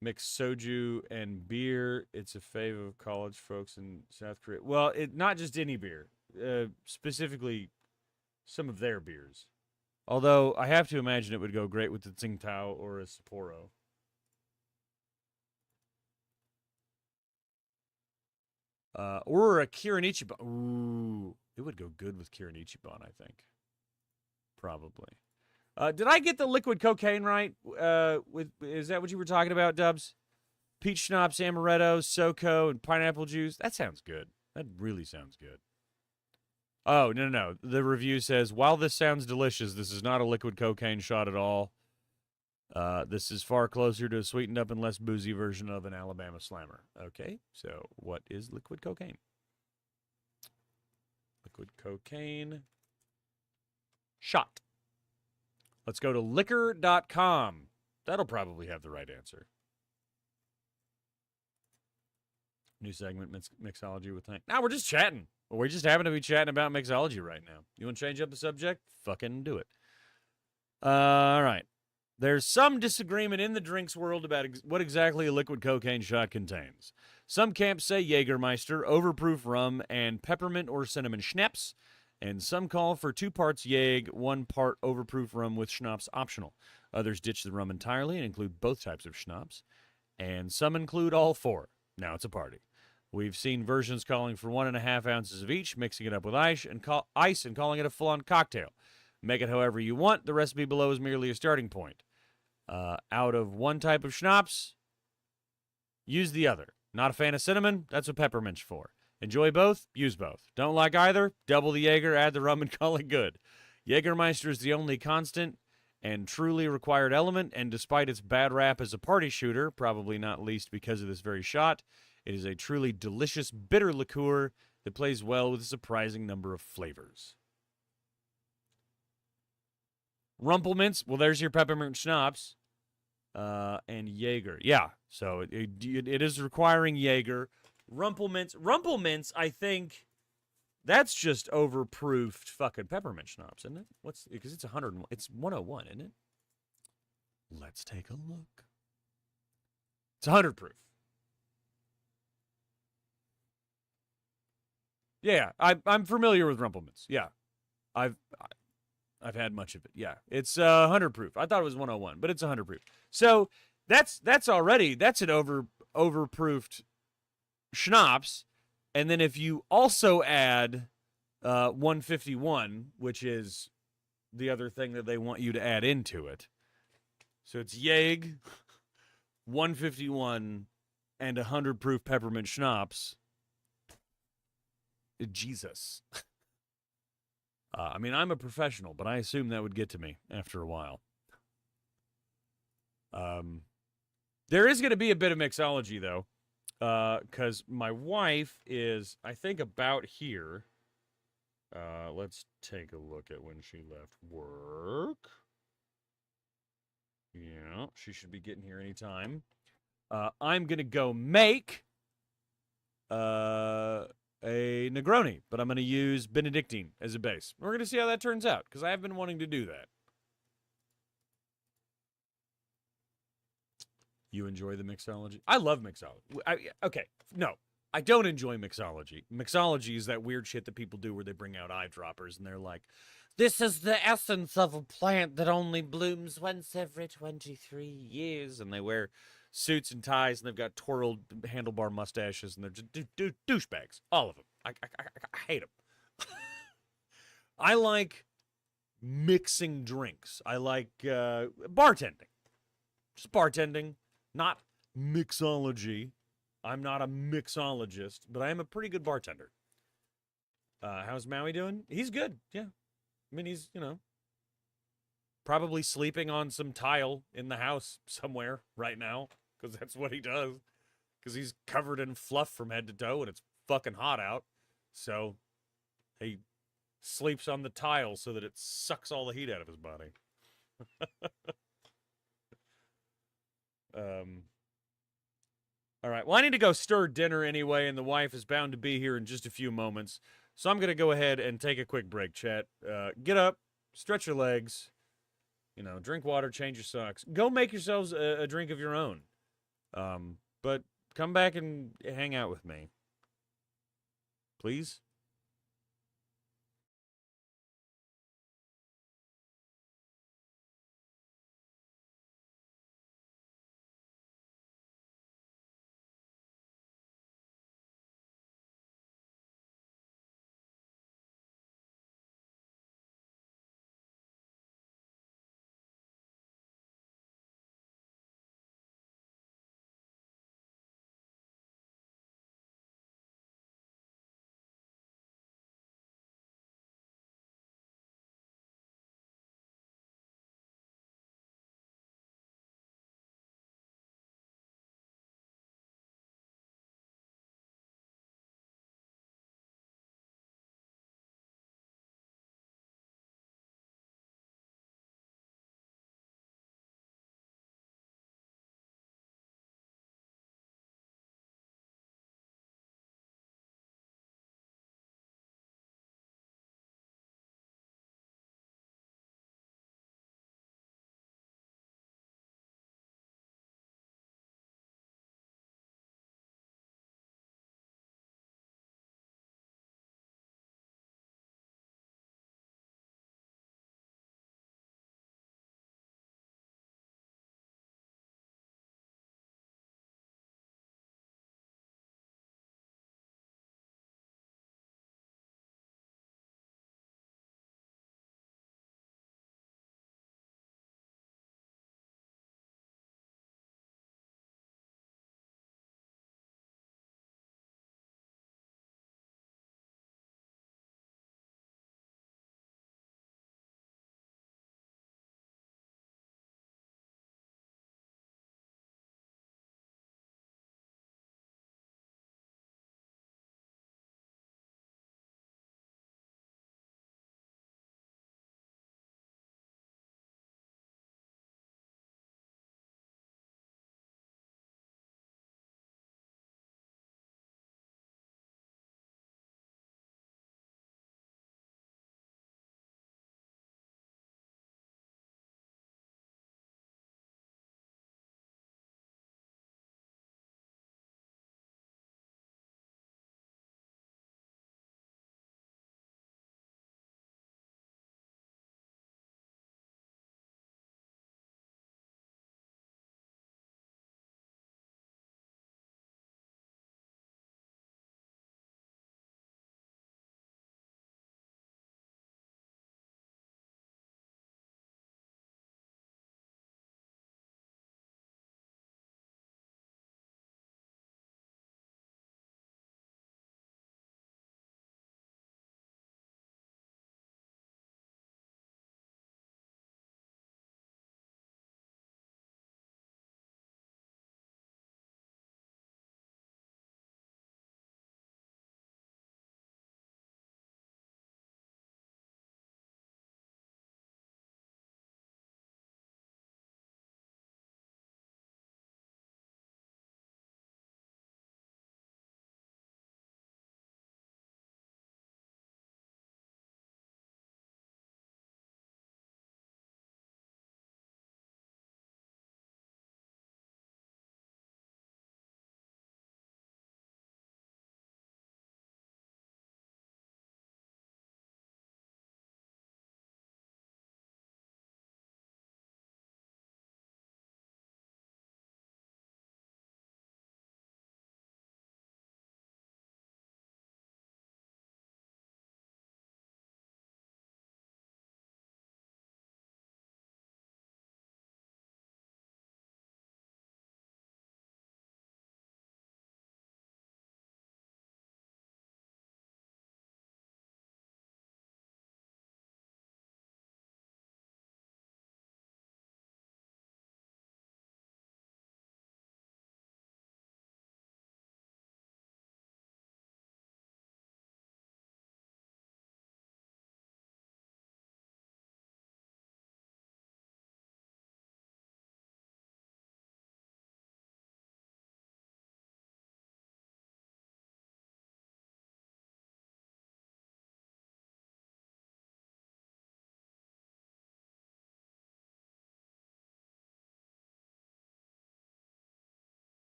Mixed soju and beer. It's a fave of college folks in South Korea. Well, not just any beer, specifically some of their beers. Although I have to imagine it would go great with the Tsingtao or a Sapporo. Or a Kirin Ichiban. Ooh, it would go good with Kirin Ichiban, I think. Probably. Did I get the liquid cocaine right? Is that what you were talking about, Dubs? Peach schnapps, amaretto, SoCo, and pineapple juice. That sounds good. That really sounds good. Oh, no. The review says, while this sounds delicious, this is not a liquid cocaine shot at all. This is far closer to a sweetened up and less boozy version of an Alabama Slammer. Okay, so what is liquid cocaine? Liquid cocaine shot. Let's go to liquor.com. That'll probably have the right answer. New segment, mixology with Hank. Now we're just chatting. We just happen to be chatting about mixology right now. You want to change up the subject? Fucking do it. All right. There's some disagreement in the drinks world about what exactly a liquid cocaine shot contains. Some camps say Jägermeister, overproof rum, and peppermint or cinnamon schnapps. And some call for 2 parts Jäg, 1 part overproof rum with schnapps optional. Others ditch the rum entirely and include both types of schnapps. And some include all 4. Now it's a party. We've seen versions calling for 1.5 ounces of each, mixing it up with ice and calling it a full-on cocktail. Make it however you want. The recipe below is merely a starting point. Out of one type of schnapps, use the other. Not a fan of cinnamon? That's what peppermint's for. Enjoy both? Use both. Don't like either? Double the Jaeger, add the rum, and call it good. Jägermeister is the only constant and truly required element, and despite its bad rap as a party shooter, probably not least because of this very shot, it is a truly delicious bitter liqueur that plays well with a surprising number of flavors. Rumpelmints, well, there's your peppermint schnapps. And Jaeger. Yeah, so it is requiring Jaeger. Rumpelmints, I think that's just overproofed fucking peppermint schnapps, isn't it? Because it's 101. It's 101, isn't it? Let's take a look. It's 100 proof. Yeah, I'm familiar with Rumpelmints. Yeah, I've had much of it. Yeah, it's 100 proof. I thought it was 101, but it's 100 proof. So that's an overproofed schnapps, and then if you also add 151, which is the other thing that they want you to add into it, so it's Jäg, 151, and 100 proof peppermint schnapps. Jesus. I mean, I'm a professional, but I assume that would get to me after a while. There is going to be a bit of mixology, though, because my wife is, I think, about here. Let's take a look at when she left work. Yeah, she should be getting here anytime. I'm going to go make a Negroni, but I'm going to use Benedictine as a base. We're going to see how that turns out, because I have been wanting to do that. You enjoy the mixology? I love mixology. Okay, no, I don't enjoy mixology. Mixology is that weird shit that people do where they bring out eyedroppers and they're like, this is the essence of a plant that only blooms once every 23 years. And they wear suits and ties and they've got twirled handlebar mustaches and they're just douchebags. All of them. I hate them. I like mixing drinks. I like bartending. Just bartending, not mixology. I'm not a mixologist, but I am a pretty good bartender. How's Maui doing? He's good. Yeah. I mean, he's, probably sleeping on some tile in the house somewhere right now because that's what he does. Because he's covered in fluff from head to toe and it's fucking hot out. So he sleeps on the tile so that it sucks all the heat out of his body. um, all right. Well, I need to go stir dinner anyway, and the wife is bound to be here in just a few moments. So I'm going to go ahead and take a quick break, chat. Get up, stretch your legs, drink water, change your socks. Go make yourselves a drink of your own. But come back and hang out with me. Please?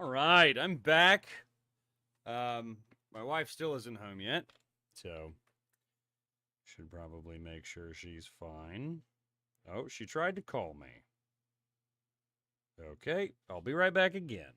All right, I'm back. My wife still isn't home yet, so should probably make sure she's fine. Oh, she tried to call me. Okay, I'll be right back again.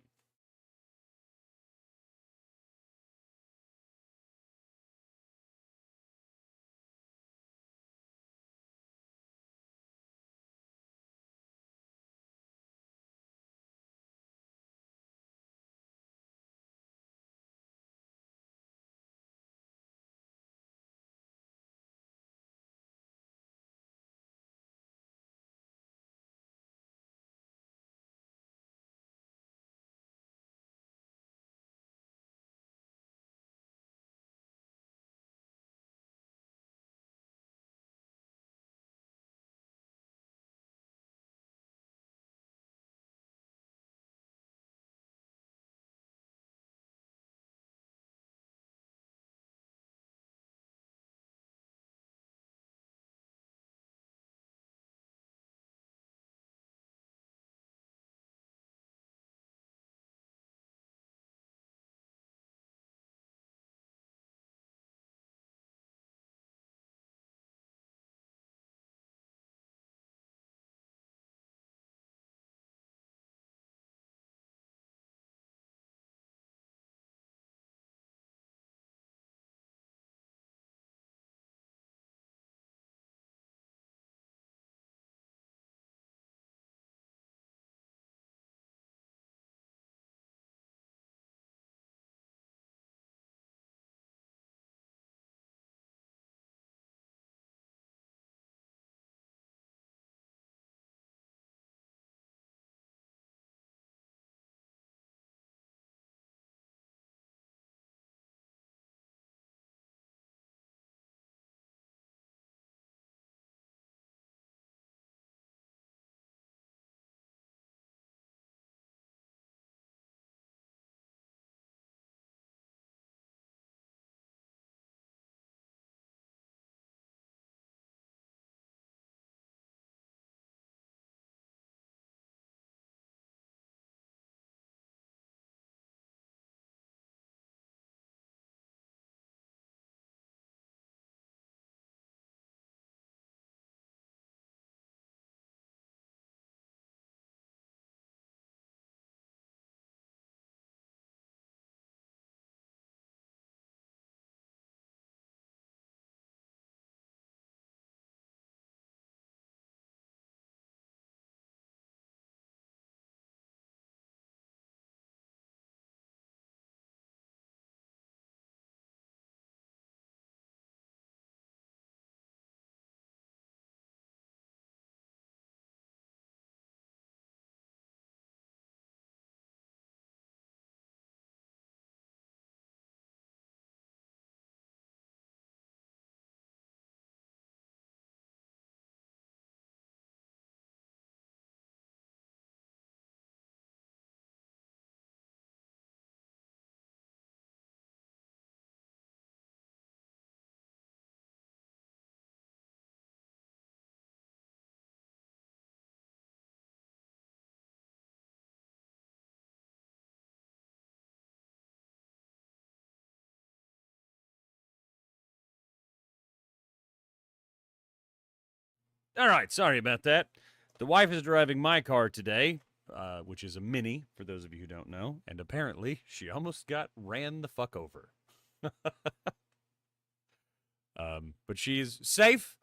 All right, sorry about that. The wife is driving my car today, which is a Mini, for those of you who don't know, and apparently she almost got ran the fuck over. But she's safe,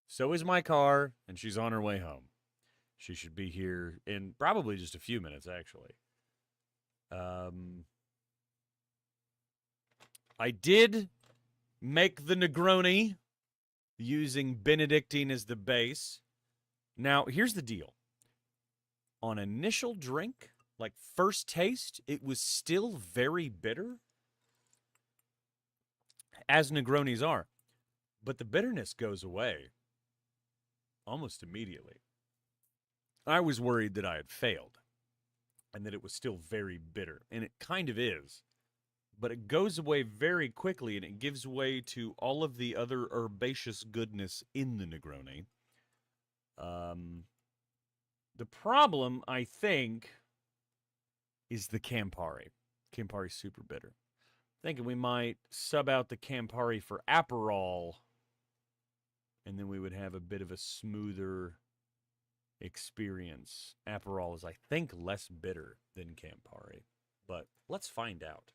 so is my car, and she's on her way home. She should be here in probably just a few minutes, actually. Um, I did make the Negroni using Benedictine as the base. Now, here's the deal. On initial drink, like first taste, it was still very bitter, as Negronis are. But the bitterness goes away almost immediately. I was worried that I had failed and that it was still very bitter, and it kind of is. But it goes away very quickly, and it gives way to all of the other herbaceous goodness in the Negroni. The problem, I think, is the Campari. Campari super bitter. Thinking we might sub out the Campari for Aperol, and then we would have a bit of a smoother experience. Aperol is, I think, less bitter than Campari, but let's find out.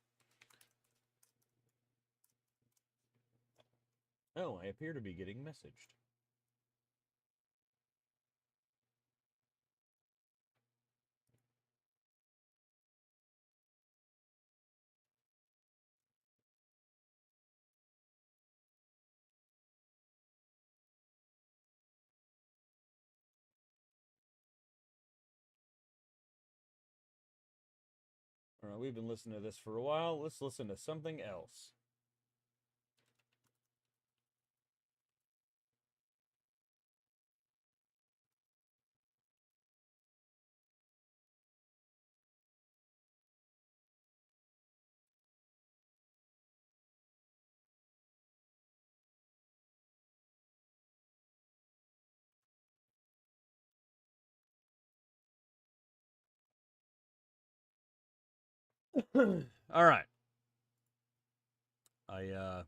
Oh, I appear to be getting messaged. All right, we've been listening to this for a while. Let's listen to something else. All right. I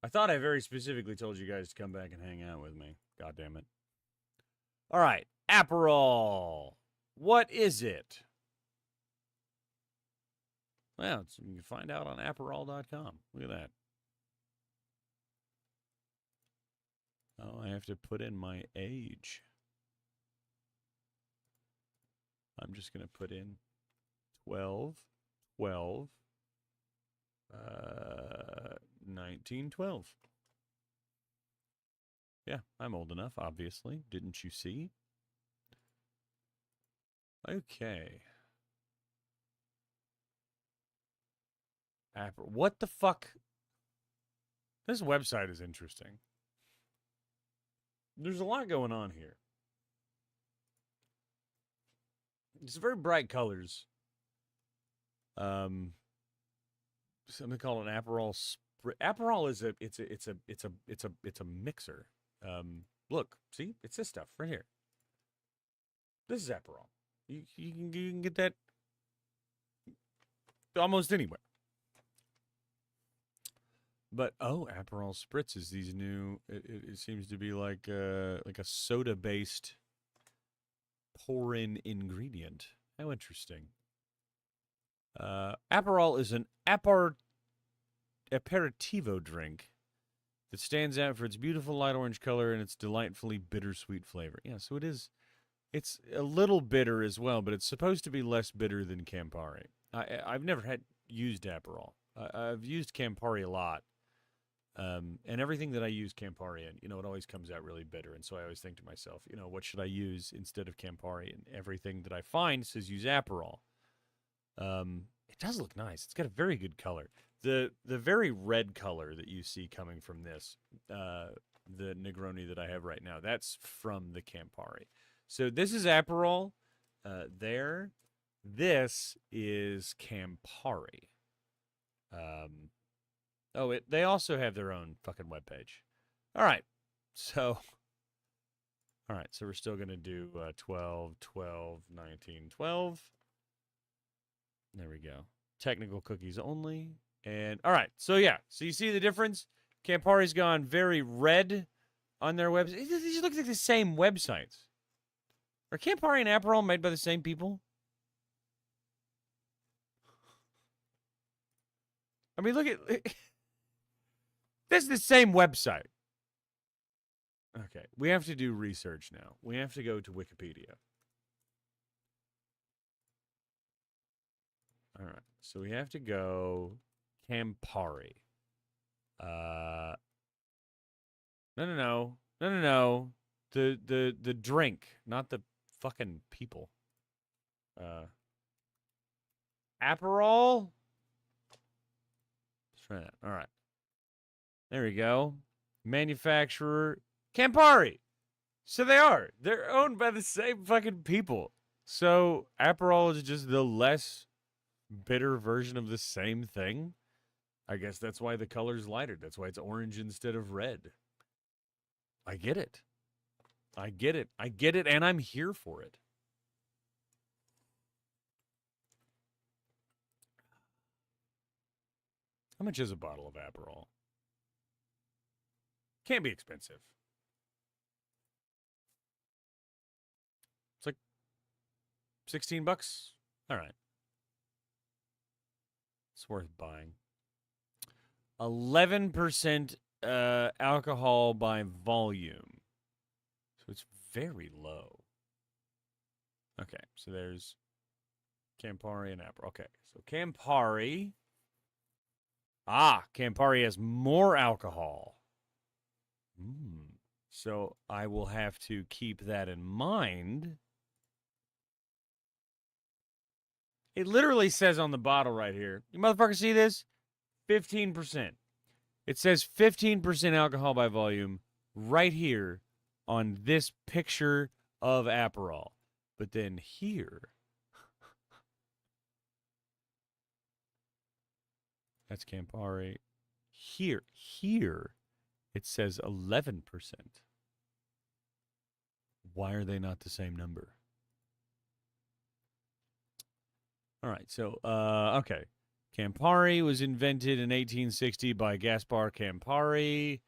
thought I very specifically told you guys to come back and hang out with me. God damn it. All right, Aperol. What is it? Well, you can find out on Aperol.com. Look at that. Oh, I have to put in my age. I'm just going to put in 12, 12, 1912. Yeah, I'm old enough, obviously. Didn't you see? Okay. What the fuck? This website is interesting. There's a lot going on here. It's very bright colors. Something called an Aperol. Aperol is it's a mixer. Look, see, it's this stuff right here. This is Aperol. You can get that almost anywhere. But Aperol Spritz is these new. It seems to be like a soda based pour-in ingredient. How interesting. Aperol is an aperitivo drink that stands out for its beautiful light orange color and its delightfully bittersweet flavor. Yeah, so it is. It's a little bitter as well, but it's supposed to be less bitter than Campari. I've never used Aperol. I've used Campari a lot. And everything that I use Campari in, it always comes out really bitter. And so I always think to myself, what should I use instead of Campari? And everything that I find says use Aperol. It does look nice. It's got a very good color. The very red color that you see coming from this, the Negroni that I have right now, that's from the Campari. So this is Aperol. There. This is Campari. They also have their own fucking webpage. All right. So we're still going to do 12, 12, 19, 12. There we go. Technical cookies only. And all right. So yeah. So you see the difference? Campari's gone very red on their website. These look like the same websites. Are Campari and Aperol made by the same people? I mean, look at... This is the same website. Okay, we have to do research now. We have to go to Wikipedia. All right, so we have to go Campari. No. The drink, not the fucking people. Aperol? Let's try that. All right. There we go. Manufacturer, Campari. So they are. They're owned by the same fucking people. So Aperol is just the less bitter version of the same thing. I guess that's why the color's lighter. That's why it's orange instead of red. I get it. I get it, and I'm here for it. How much is a bottle of Aperol? Can't be expensive. It's like $16. All right. It's worth buying. 11% alcohol by volume. So it's very low. Okay, so there's Campari and Aperol. Okay, so Campari. Campari has more alcohol. So I will have to keep that in mind. It literally says on the bottle right here. You motherfuckers see this? 15%. It says 15% alcohol by volume right here on this picture of Aperol. But then here, that's Campari. Here, it says 11%. Why are they not the same number? All right, so, okay. Campari was invented in 1860 by Gaspar Campari.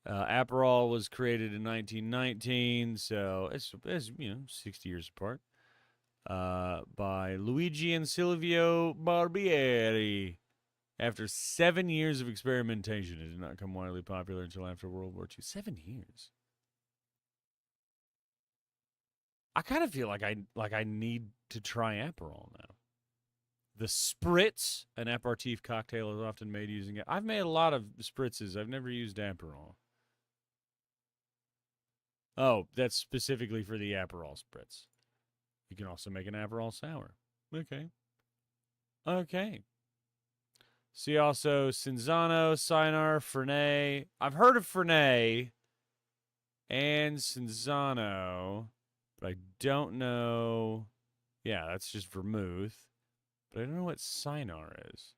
Aperol was created in 1919, so it's 60 years apart. By Luigi and Silvio Barbieri. After 7 years of experimentation, it did not become widely popular until after World War II. 7 years. I kind of feel like I need to try Aperol now. The spritz, an aperitif cocktail, is often made using it. I've made a lot of spritzes. I've never used Aperol. Oh, that's specifically for the Aperol spritz. You can also make an Aperol sour. Okay. Okay. See also Cinzano, Cynar, Fernet. I've heard of Fernet and Cinzano, but I don't know. Yeah, that's just vermouth. But I don't know what Cynar is.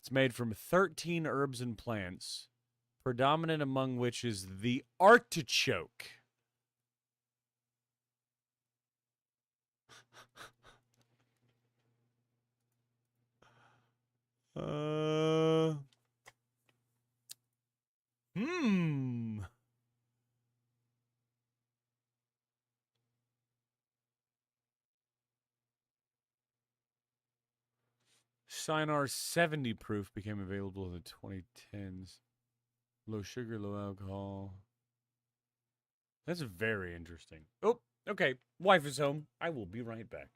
It's made from 13 herbs and plants, predominant among which is the artichoke. Hmm. Cynar 70 proof became available in the 2010s. Low sugar, low alcohol. That's very interesting. Oh, okay. Wife is home. I will be right back.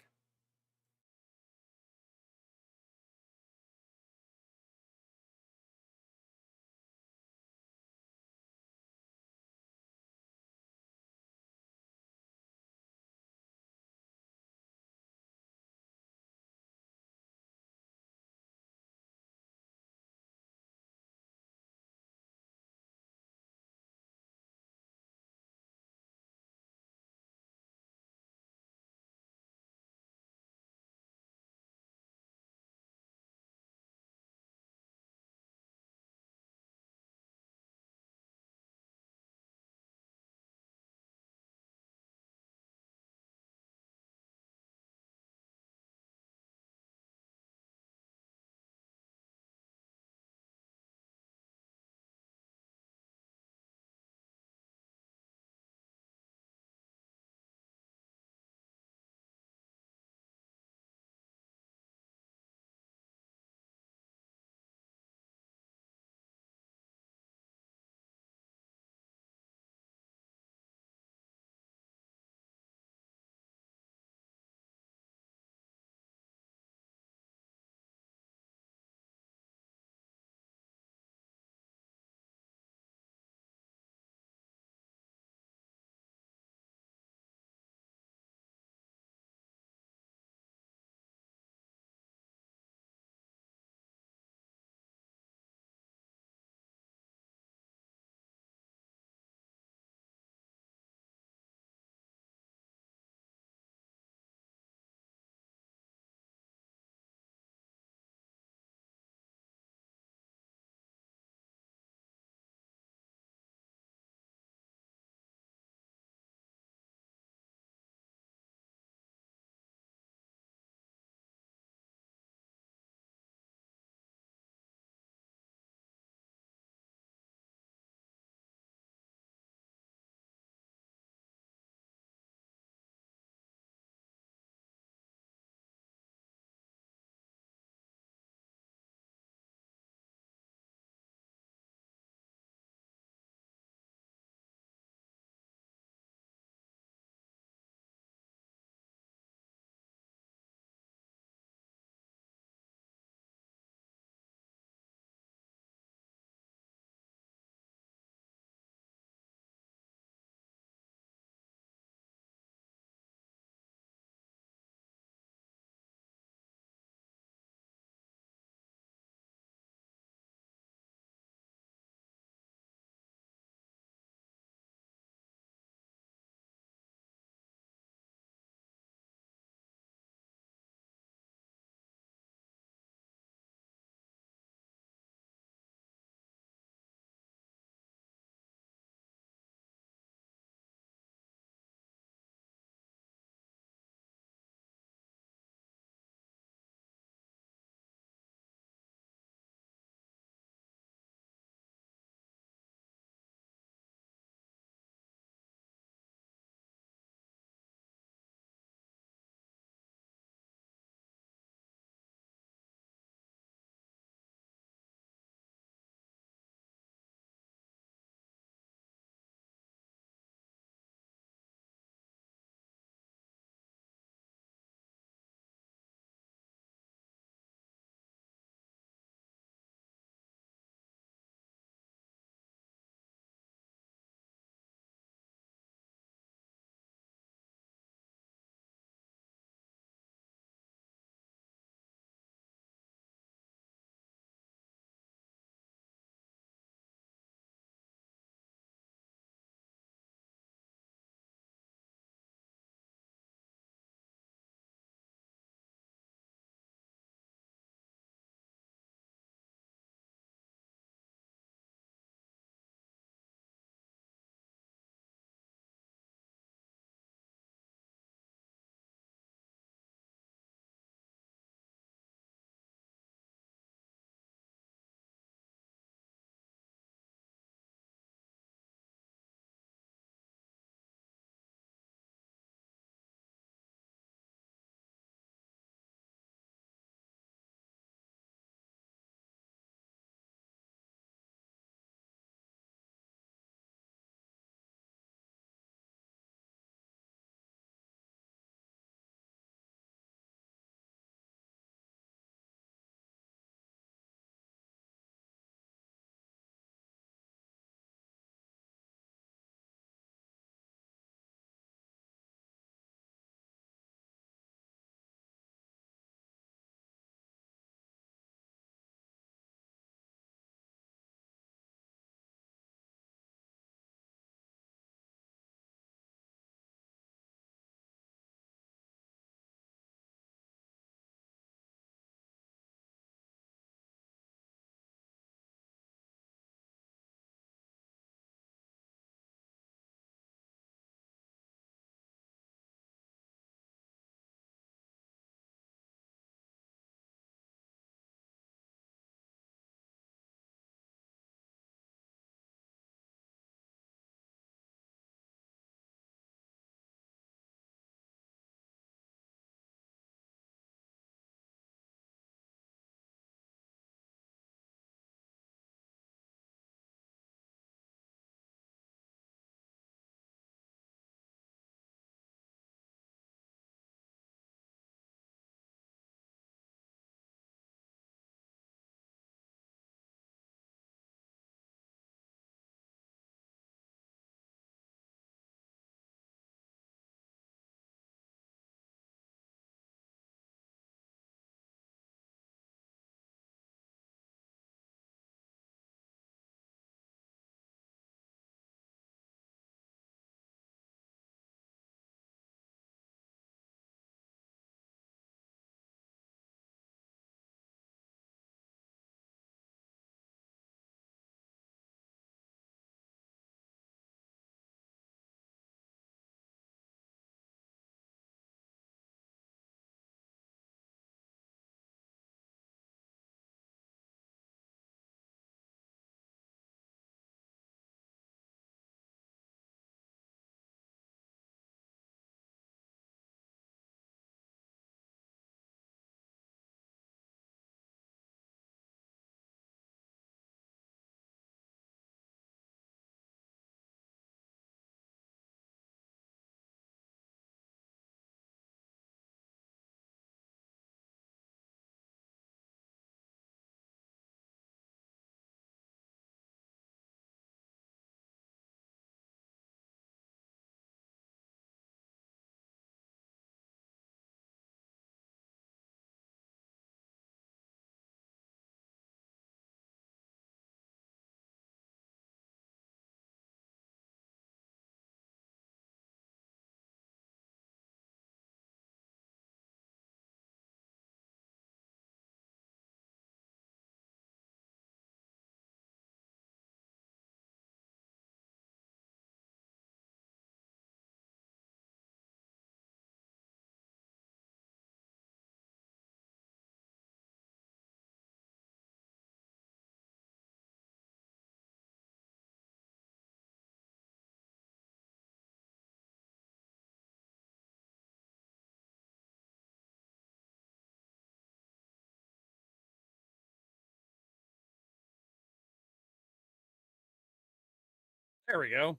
There we go.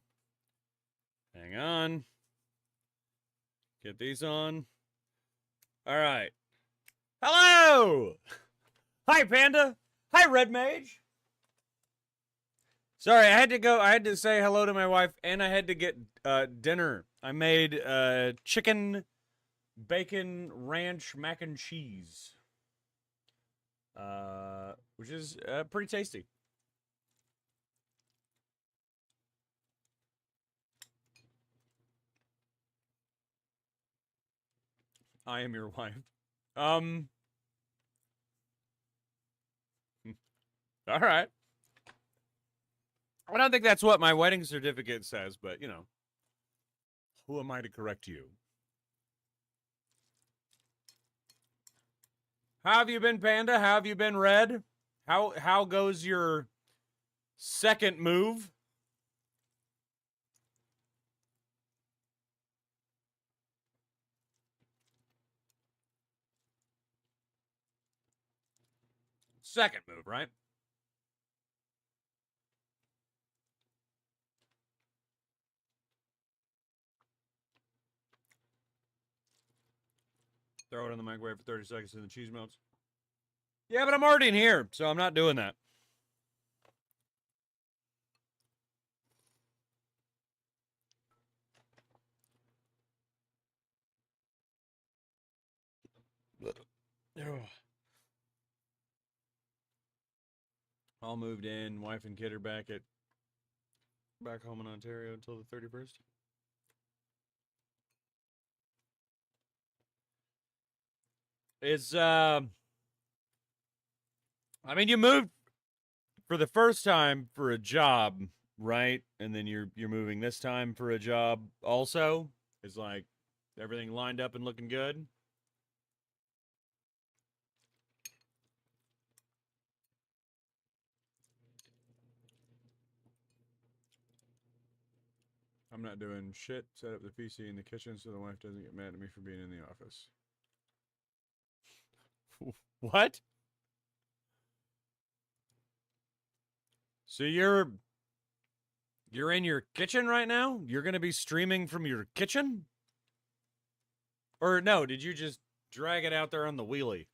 Hang on. Get these on. All right. Hello! Hi, Panda. Hi, Red Mage. Sorry, I had to go. I had to say hello to my wife, and I had to get dinner. I made chicken, bacon, ranch, mac and cheese, which is pretty tasty. I am your wife. All right. I don't think that's what my wedding certificate says, but you know, who am I to correct you? How have you been, Panda? How have you been, Red? How goes your second move? Second move, right? Throw it in the microwave for 30 seconds and the cheese melts. Yeah, but I'm already in here, so I'm not doing that. All moved in. Wife and kid are back home in Ontario until the 31st. It's I mean, you moved for the first time for a job, right? And then you're moving this time for a job also. It's like everything lined up and looking good. I'm not doing shit. Set up the PC in the kitchen so the wife doesn't get mad at me for being in the office. What? So you're in your kitchen right now? You're going to be streaming from your kitchen? Or no, did you just drag it out there on the wheelie?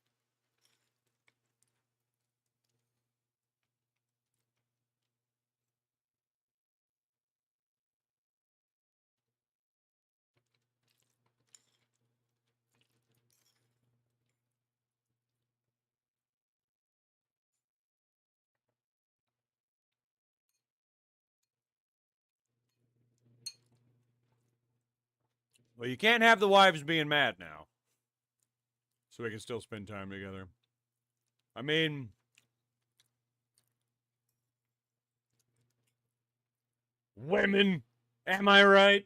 Well, you can't have the wives being mad now. So we can still spend time together. I mean, women, am I right?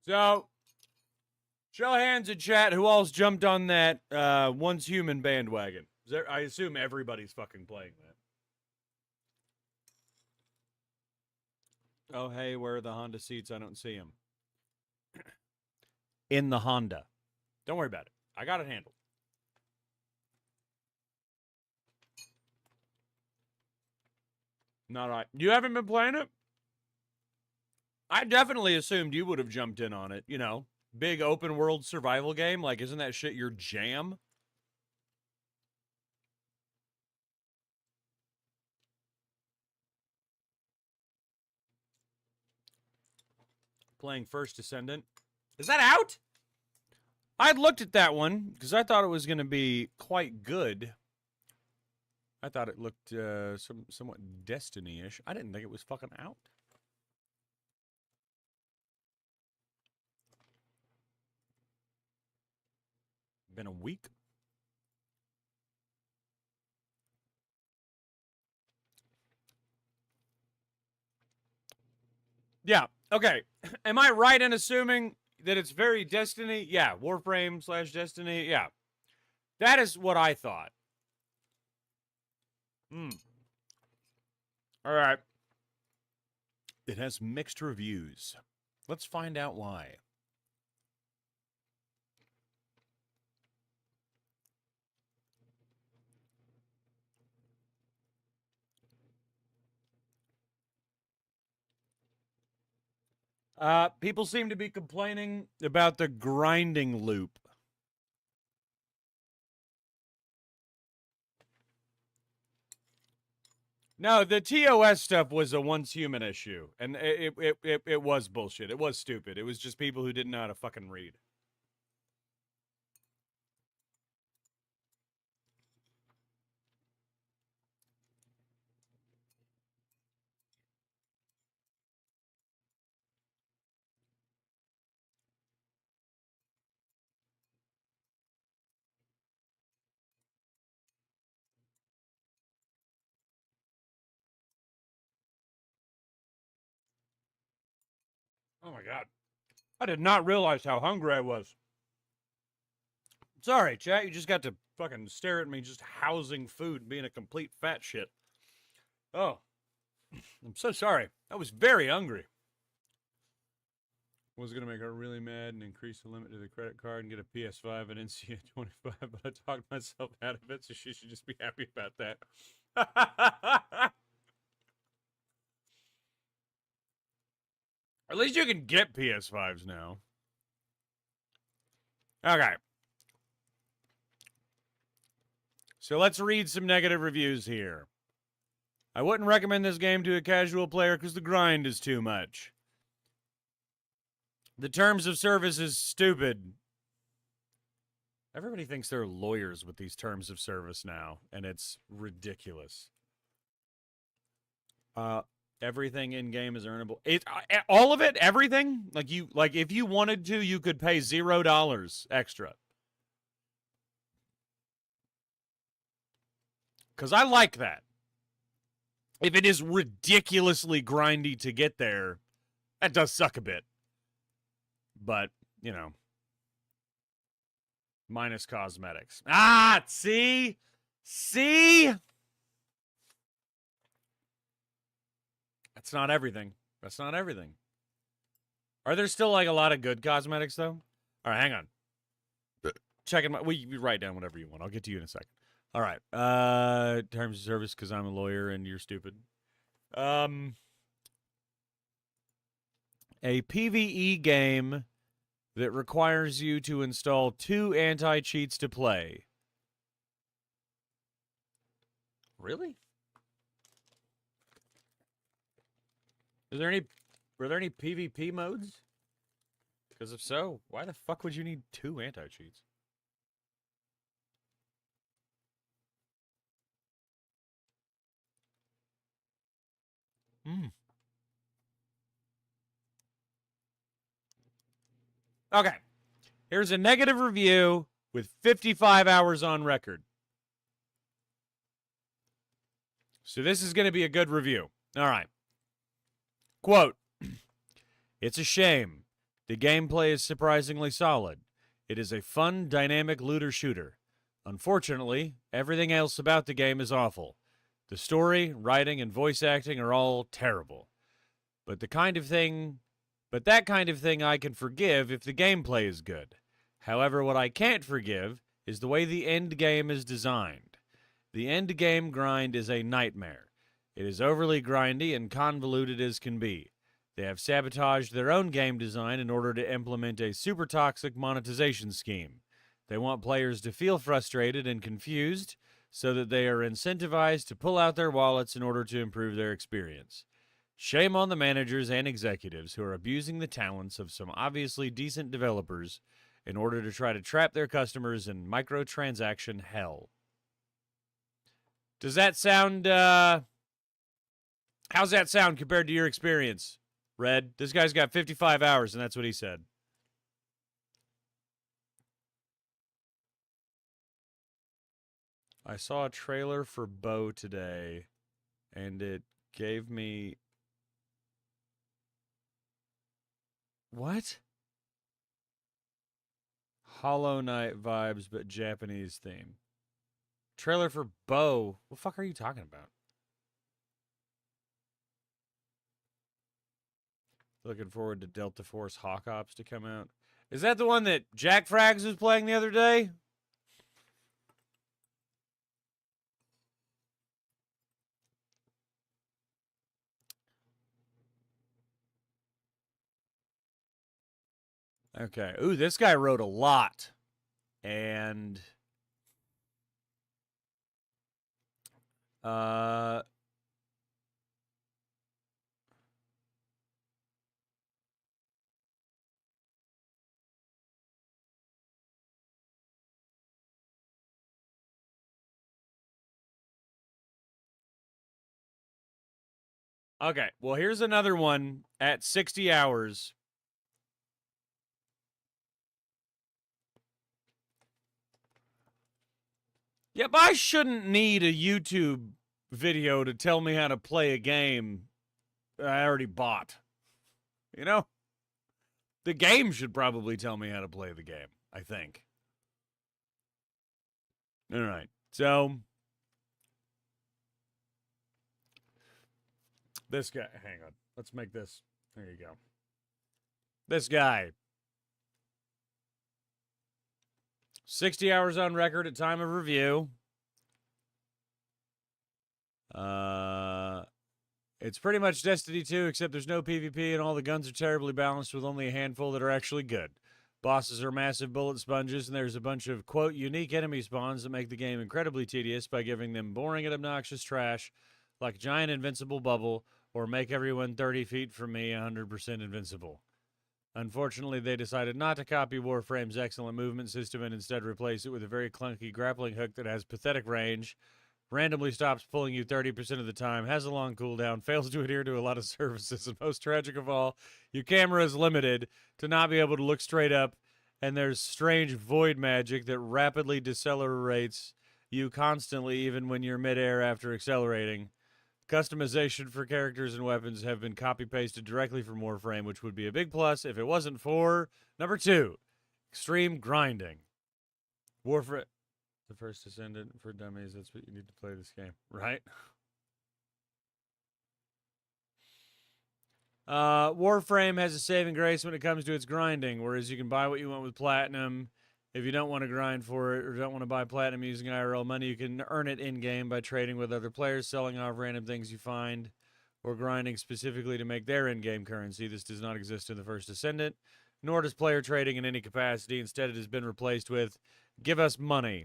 So, show hands in chat who else jumped on that once human bandwagon. I assume everybody's fucking playing that. Oh, hey, where are the Honda seats? I don't see them. In the Honda. Don't worry about it. I got it handled. Not right. You haven't been playing it? I definitely assumed you would have jumped in on it. You know, big open world survival game. Like, isn't that shit your jam? Playing First Descendant. Is that out? I looked at that one because I thought it was going to be quite good. I thought it looked somewhat Destiny-ish. I didn't think it was fucking out. Been a week. Yeah. Okay. Am I right in assuming that it's very Destiny? Yeah. Warframe / Destiny. Yeah. That is what I thought. Hmm. All right. It has mixed reviews. Let's find out why. People seem to be complaining about the grinding loop. No, the TOS stuff was a once human issue, and it was bullshit. It was stupid. It was just people who didn't know how to fucking read. Oh my god. I did not realize how hungry I was. Sorry, chat. You just got to fucking stare at me just housing food and being a complete fat shit. Oh, I'm so sorry. I was very hungry. Was going to make her really mad and increase the limit to the credit card and get a PS5 and NCA 25, but I talked myself out of it, so she should just be happy about that. At least you can get PS5s now. Okay. So let's read some negative reviews here. I wouldn't recommend this game to a casual player because the grind is too much. The terms of service is stupid. Everybody thinks they're lawyers with these terms of service now, and it's ridiculous. Everything in game is earnable. All of it, everything. Like if you wanted to, you could pay $0 extra. Because I like that. If it is ridiculously grindy to get there, that does suck a bit. But, you know, minus cosmetics. Ah, see? See? That's not everything. That's not everything. Are there still like a lot of good cosmetics though? All right, hang on. Checking my. You write down whatever you want. I'll get to you in a second. All right. Terms of service because I'm a lawyer and you're stupid. A PvE game that requires you to install 2 anti-cheats to play. Really? Were there any PvP modes? Because if so, why the fuck would you need 2 anti-cheats? Okay. Here's a negative review with 55 hours on record. So this is going to be a good review. All right. Quote, it's a shame. The gameplay is surprisingly solid. It is a fun, dynamic looter shooter. Unfortunately, everything else about the game is awful. The story, writing, and voice acting are all terrible. But that kind of thing I can forgive if the gameplay is good. However, what I can't forgive is the way the end game is designed. The end game grind is a nightmare. It is overly grindy and convoluted as can be. They have sabotaged their own game design in order to implement a super toxic monetization scheme. They want players to feel frustrated and confused so that they are incentivized to pull out their wallets in order to improve their experience. Shame on the managers and executives who are abusing the talents of some obviously decent developers in order to try to trap their customers in microtransaction hell. Does that sound, how's that sound compared to your experience, Red? This guy's got 55 hours, and that's what he said. I saw a trailer for Bo today, and it gave me... What? Hollow Knight vibes, but Japanese theme. Trailer for Bo? What the fuck are you talking about? Looking forward to Delta Force Hawk Ops to come out. Is that the one that Jack Frags was playing the other day? Okay. Ooh, this guy wrote a lot. And okay. Well, here's another one at 60 hours. Yep, I shouldn't need a YouTube video to tell me how to play a game I already bought. You know? The game should probably tell me how to play the game, I think. All right. So, this guy, hang on. Let's make this. There you go. This guy. 60 hours on record at time of review. It's pretty much Destiny 2, except there's no PvP and all the guns are terribly balanced with only a handful that are actually good. Bosses are massive bullet sponges, and there's a bunch of, quote, unique enemy spawns that make the game incredibly tedious by giving them boring and obnoxious trash, like giant invincible bubble, or make everyone 30 feet from me 100% invincible. Unfortunately, they decided not to copy Warframe's excellent movement system and instead replace it with a very clunky grappling hook that has pathetic range, randomly stops pulling you 30% of the time, has a long cooldown, fails to adhere to a lot of services, and most tragic of all, your camera is limited to not be able to look straight up, and there's strange void magic that rapidly decelerates you constantly even when you're midair after accelerating. Customization for characters and weapons have been copy-pasted directly from Warframe, which would be a big plus if it wasn't for number 2, extreme grinding. Warframe, the first Ascendant for dummies. That's what you need to play this game, right? Warframe has a saving grace when it comes to its grinding, whereas you can buy what you want with platinum. If you don't want to grind for it or don't want to buy platinum using IRL money, you can earn it in-game by trading with other players, selling off random things you find, or grinding specifically to make their in-game currency. This does not exist in the First Ascendant, nor does player trading in any capacity. Instead, it has been replaced with give us money,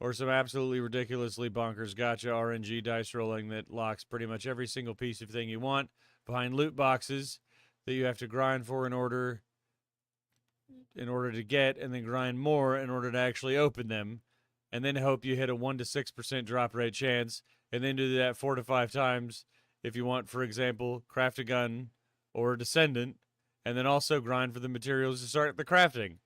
or some absolutely ridiculously bonkers gotcha RNG dice rolling that locks pretty much every single piece of thing you want behind loot boxes that you have to grind for in order to get, and then grind more in order to actually open them, and then hope you hit a 1 to 6% drop rate chance, and then do that 4 to 5 times if you want, for example, craft a gun or a descendant, and then also grind for the materials to start the crafting.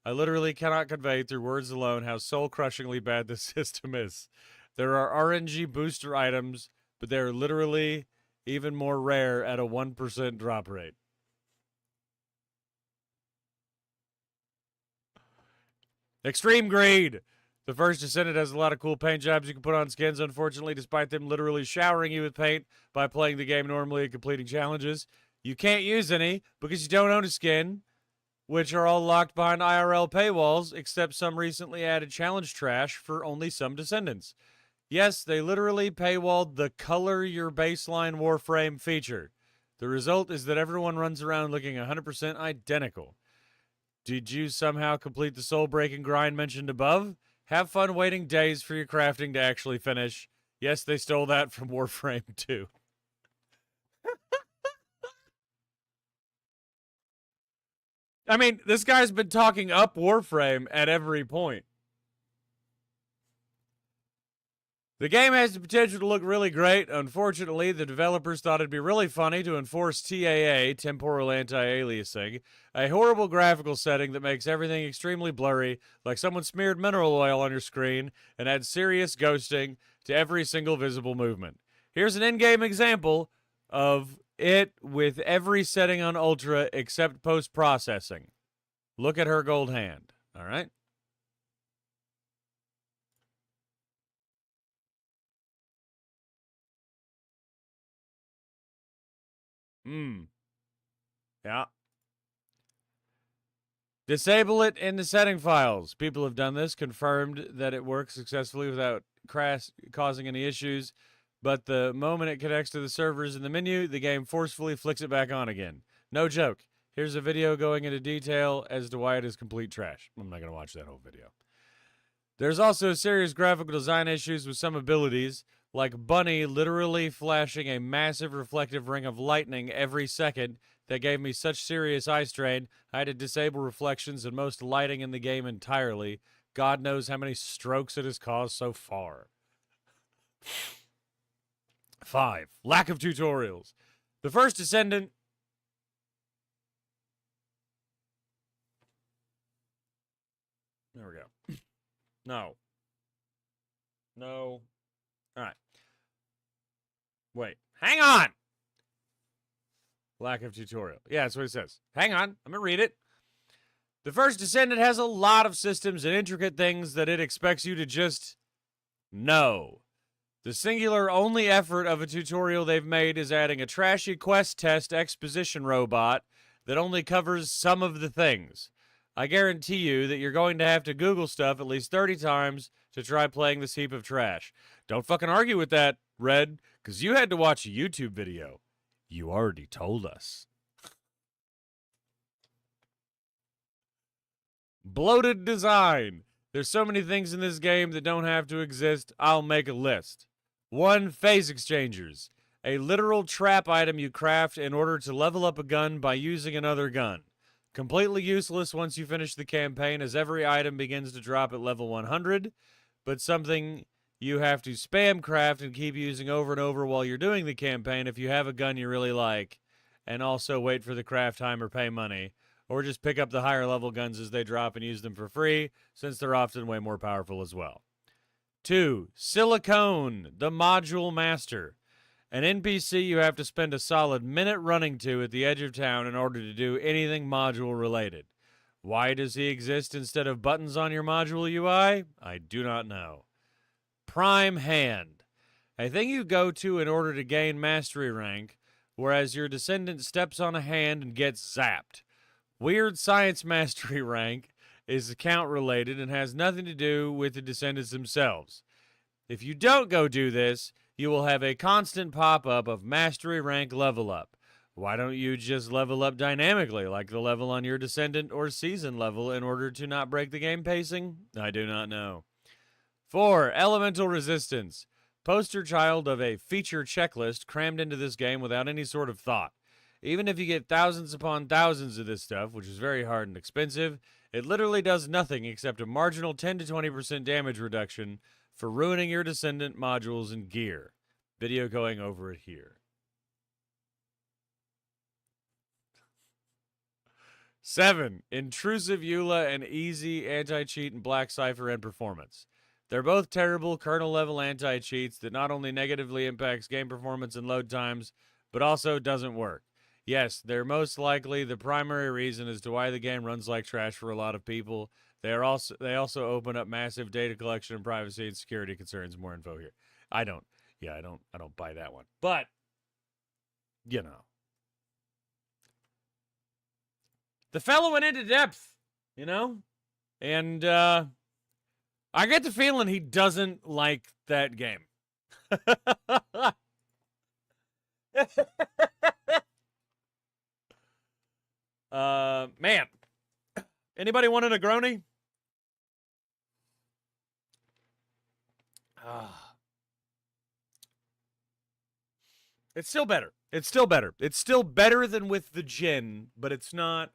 I literally cannot convey through words alone how soul-crushingly bad this system is. There are RNG booster items, but they are literally even more rare at a 1% drop rate. Extreme greed. The First Descendant has a lot of cool paint jobs you can put on skins. Unfortunately, despite them literally showering you with paint by playing the game normally and completing challenges, you can't use any because you don't own a skin, which are all locked behind IRL paywalls, except some recently added challenge trash for only some Descendants. Yes, they literally paywalled the color your baseline Warframe feature. The result is that everyone runs around looking 100% identical. Did you somehow complete the soul-breaking grind mentioned above? Have fun waiting days for your crafting to actually finish. Yes, they stole that from Warframe too. I mean, this guy's been talking up Warframe at every point. The game has the potential to look really great. Unfortunately, the developers thought it'd be really funny to enforce TAA, temporal anti-aliasing, a horrible graphical setting that makes everything extremely blurry, like someone smeared mineral oil on your screen, and adds serious ghosting to every single visible movement. Here's an in-game example of it with every setting on Ultra except post-processing. Look at her gold hand, all right? Yeah. Disable it in the setting files. People have done this, confirmed that it works successfully without causing any issues, but the moment it connects to the servers in the menu, the game forcefully flicks it back on again. No joke. Here's a video going into detail as to why it is complete trash. I'm not going to watch that whole video. There's also serious graphical design issues with some abilities, like Bunny literally flashing a massive reflective ring of lightning every second that gave me such serious eye strain, I had to disable reflections and most lighting in the game entirely. God knows how many strokes it has caused so far. 5. Lack of tutorials. The first Descendant... There we go. No. No. All right. Wait. Hang on! Lack of tutorial. Yeah, that's what it says. Hang on. I'm going to read it. The first Descendant has a lot of systems and intricate things that it expects you to just know. The singular only effort of a tutorial they've made is adding a trashy quest test exposition robot that only covers some of the things. I guarantee you that you're going to have to Google stuff at least 30 times to try playing this heap of trash. Don't fucking argue with that, Red, because you had to watch a YouTube video. You already told us. Bloated design. There's so many things in this game that don't have to exist. I'll make a list. 1. Phase exchangers. A literal trap item you craft in order to level up a gun by using another gun. Completely useless once you finish the campaign, as every item begins to drop at level 100, but something you have to spam craft and keep using over and over while you're doing the campaign if you have a gun you really like, and also wait for the craft time or pay money, or just pick up the higher level guns as they drop and use them for free, since they're often way more powerful as well. 2. Silicone, the Module Master. An NPC you have to spend a solid minute running to at the edge of town in order to do anything module related. Why does he exist instead of buttons on your module UI? I do not know. Prime Hand. A thing you go to in order to gain mastery rank, whereas your descendant steps on a hand and gets zapped. Weird science mastery rank is account related and has nothing to do with the descendants themselves. If you don't go do this, you will have a constant pop-up of mastery rank level up. Why don't you just level up dynamically, like the level on your descendant or season level, in order to not break the game pacing? I do not know. 4. Elemental resistance. Poster child of a feature checklist crammed into this game without any sort of thought. Even if you get thousands upon thousands of this stuff, which is very hard and expensive, it literally does nothing except a marginal 10 to 20% damage reduction for ruining your descendant modules and gear. Video going over it here. 7. Intrusive EULA and easy anti-cheat in Black Cipher and performance. They're both terrible kernel-level anti-cheats that not only negatively impacts game performance and load times, but also doesn't work. Yes, they're most likely the primary reason as to why the game runs like trash for a lot of people. They also open up massive data collection and privacy and security concerns. More info here. I don't buy that one. But you know, the fellow went into depth, you know, and I get the feeling he doesn't like that game. Man, anybody want a Negroni? It's still better. It's still better. It's still better than with the gin, but it's not.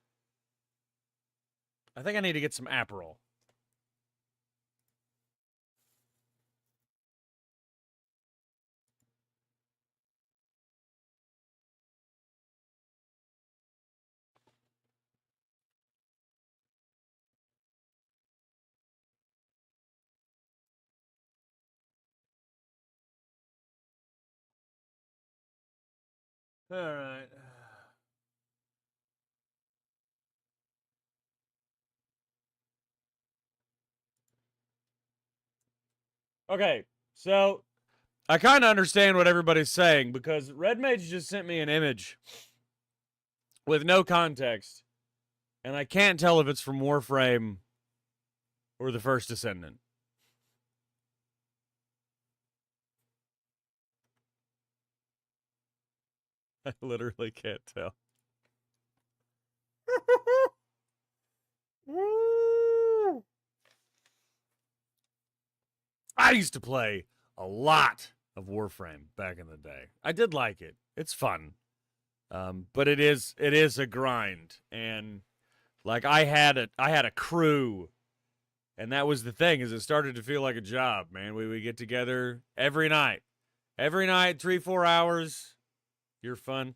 I think I need to get some Aperol. All right. Okay, so I kind of understand what everybody's saying because Red Mage just sent me an image with no context, and I can't tell if it's from Warframe or the First Descendant. I literally can't tell. I used to play a lot of Warframe back in the day. I did like it. It's fun. But it is a grind, and like I had a crew, and that was the thing, is it started to feel like a job, man. We would get together every night, 3-4 hours. You're fun.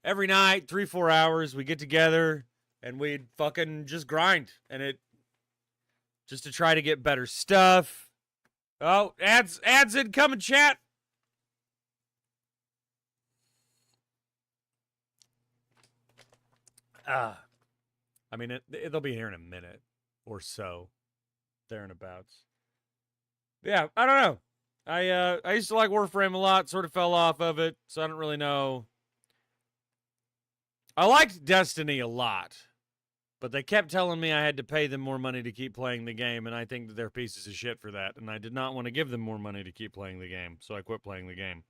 Every night, 3-4 hours, we get together and we'd fucking just grind, and it just to try to get better stuff. Oh, ads incoming, chat. I mean, they'll be here in a minute or so, there and abouts. Yeah, I don't know. I used to like Warframe a lot, sort of fell off of it, so I don't really know. I liked Destiny a lot, but they kept telling me I had to pay them more money to keep playing the game, and I think that they're pieces of shit for that, and I did not want to give them more money to keep playing the game, so I quit playing the game.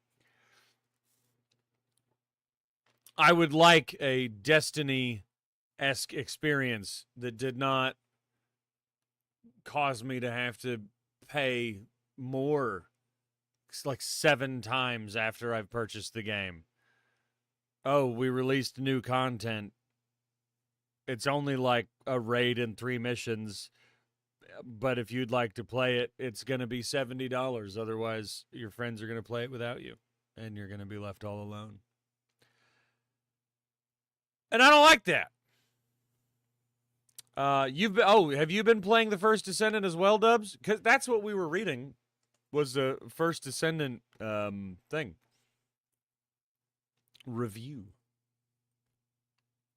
I would like a Destiny-esque experience that did not cause me to have to pay more, like 7 times after I've purchased the game. Oh, we released new content. It's only like a raid and 3 missions, but if you'd like to play it, it's going to be $70. Otherwise, your friends are going to play it without you, and you're going to be left all alone. And I don't like that. Have you been playing the First Descendant as well, Dubs? Because that's what we were reading, was the First Descendant thing. Review.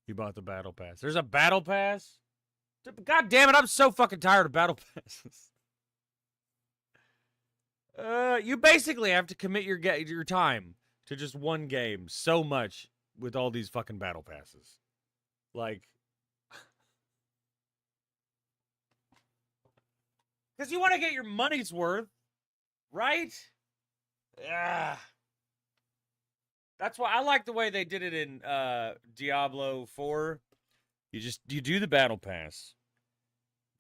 You bought the Battle Pass. There's a Battle Pass? God damn it, I'm so fucking tired of Battle Passes. You basically have to commit your time to just one game so much with all these fucking Battle Passes. Like, because you want to get your money's worth, right? Yeah. That's why I like the way they did it in Diablo 4. You do the Battle Pass.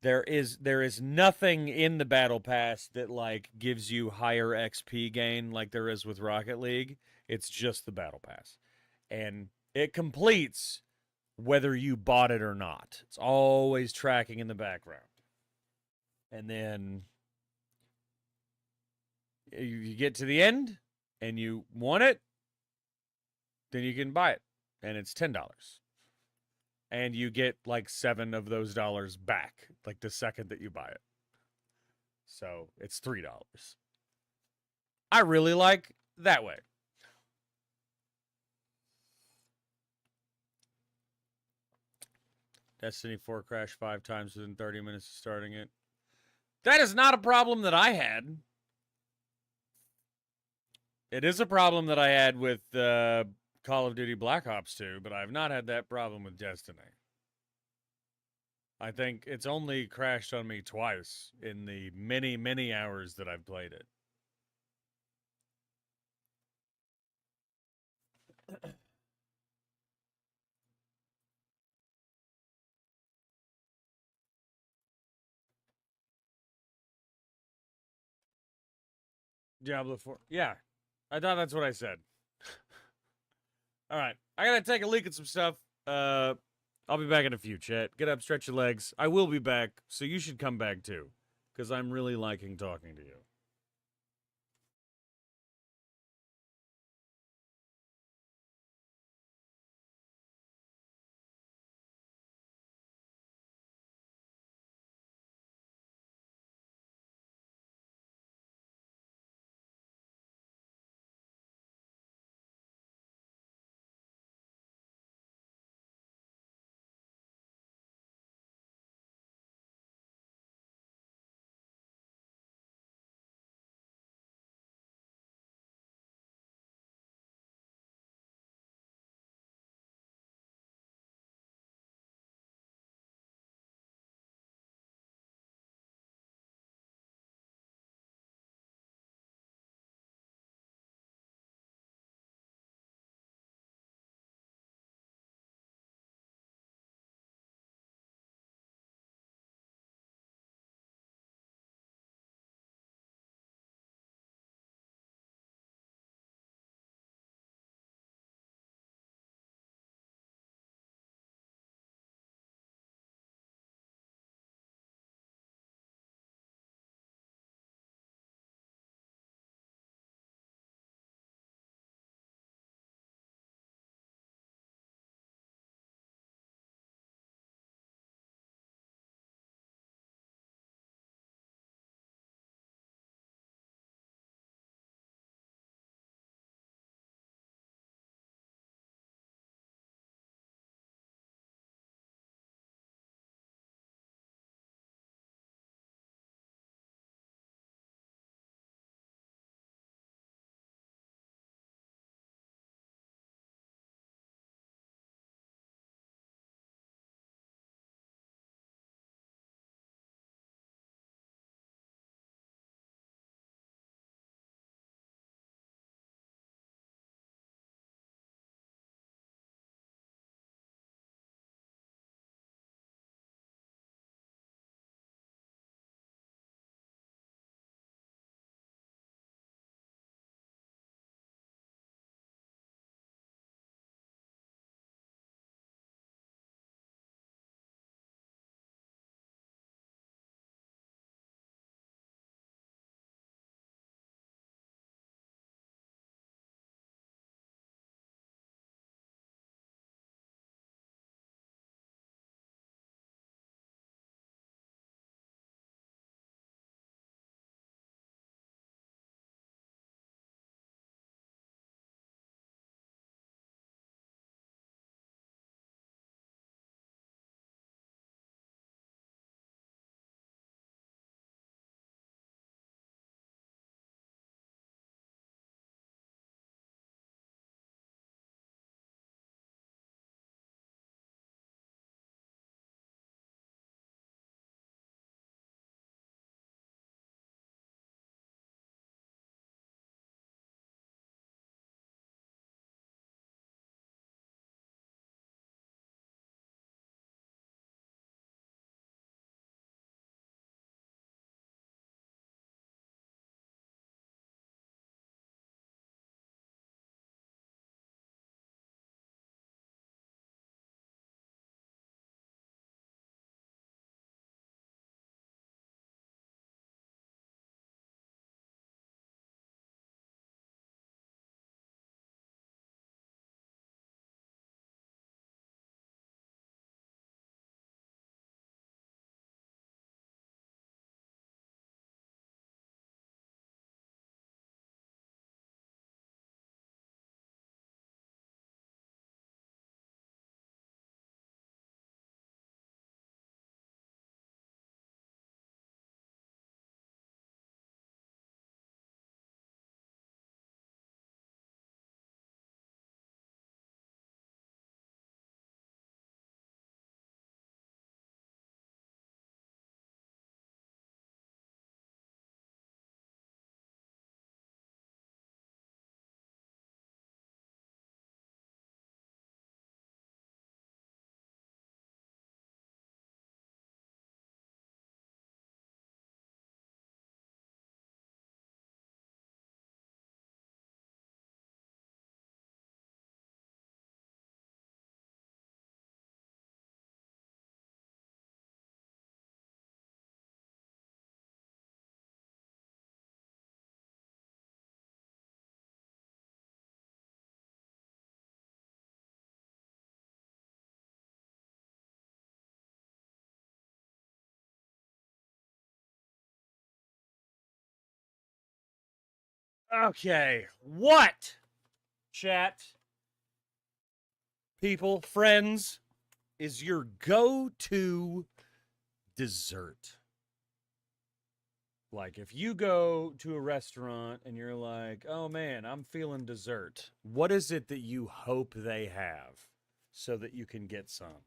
There is nothing in the Battle Pass that like gives you higher XP gain like there is with Rocket League. It's just the Battle Pass. And it completes whether you bought it or not. It's always tracking in the background. And then you get to the end and you want it, then you can buy it. And it's $10. And you get like 7 of those dollars back, like the second that you buy it. So it's $3. I really like that way. Destiny 4 crashed 5 times within 30 minutes of starting it. That is not a problem that I had. It is a problem that I had with Call of Duty Black Ops 2, but I've not had that problem with Destiny. I think it's only crashed on me twice in the many, many hours that I've played it. Diablo 4. Yeah, I thought that's what I said. All right, I gotta take a leak at some stuff. I'll be back in a few, chat. Get up, stretch your legs. I will be back, so you should come back too, because I'm really liking talking to you. Okay, what, chat, people, friends, is your go-to dessert? Like, if you go to a restaurant and you're like, oh man, I'm feeling dessert, what is it that you hope they have so that you can get some?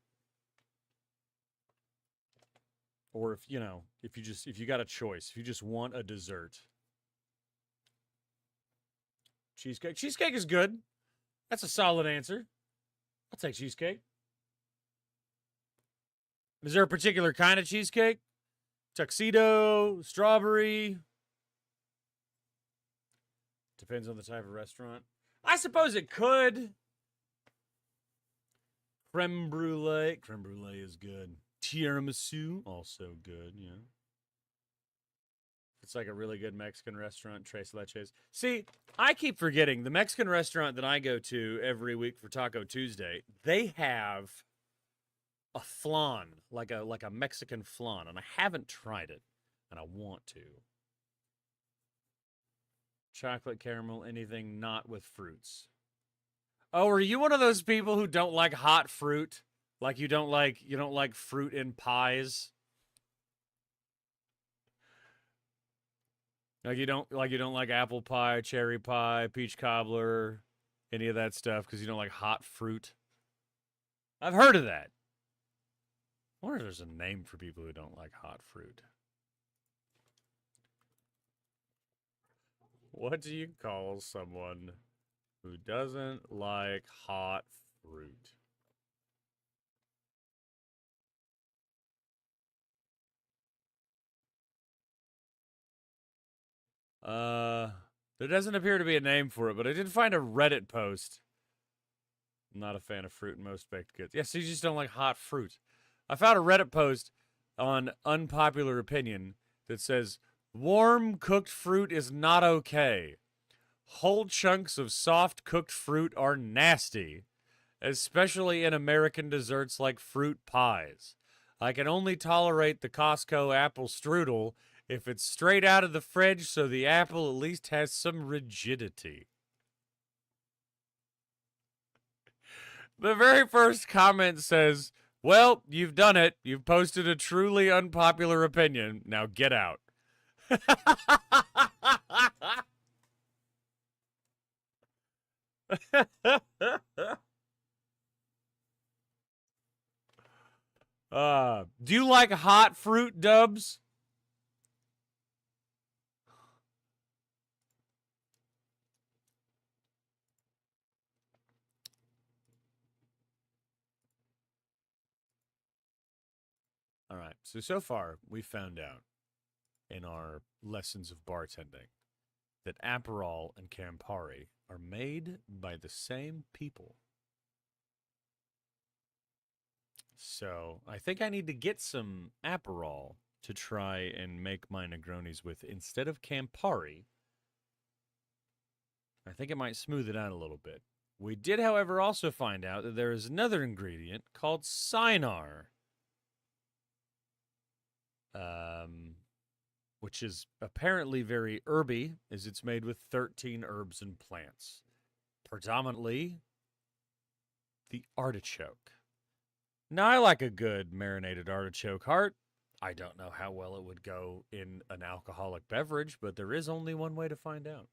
Or if, you know, if you got a choice, if you just want a dessert. Cheesecake. Cheesecake is good. That's a solid answer. I'll take cheesecake. Is there a particular kind of cheesecake? Tuxedo, strawberry. Depends on the type of restaurant. I suppose it could. Creme brulee. Creme brulee is good. Tiramisu, also good, yeah. It's like a really good Mexican restaurant, Tres Leches. See, I keep forgetting the Mexican restaurant that I go to every week for Taco Tuesday, they have a flan, like a Mexican flan, and I haven't tried it, and I want to. Chocolate caramel, anything not with fruits. Oh, are you one of those people who don't like hot fruit? Like you don't like fruit in pies? Like you don't like apple pie, cherry pie, peach cobbler, any of that stuff because you don't like hot fruit. I've heard of that. I wonder if there's a name for people who don't like hot fruit. What do you call someone who doesn't like hot fruit? There doesn't appear to be a name for it, but I did find a Reddit post. I'm not a fan of fruit and most baked goods. Yes, yeah, so you just don't like hot fruit. I found a Reddit post on unpopular opinion that says warm cooked fruit is not okay. Whole chunks of soft cooked fruit are nasty, especially in American desserts like fruit pies. I can only tolerate the Costco apple strudel if it's straight out of the fridge so the apple at least has some rigidity. The very first comment says, well, you've done it. You've posted a truly unpopular opinion. Now get out. Do you like hot fruit, Dubs? All right. So far, we found out in our lessons of bartending that Aperol and Campari are made by the same people. So I think I need to get some Aperol to try and make my Negronis with instead of Campari. I think it might smooth it out a little bit. We did, however, also find out that there is another ingredient called cynar, which is apparently very herby, as it's made with 13 herbs and plants, predominantly the artichoke. Now, I like a good marinated artichoke heart. I don't know how well it would go in an alcoholic beverage, but there is only one way to find out.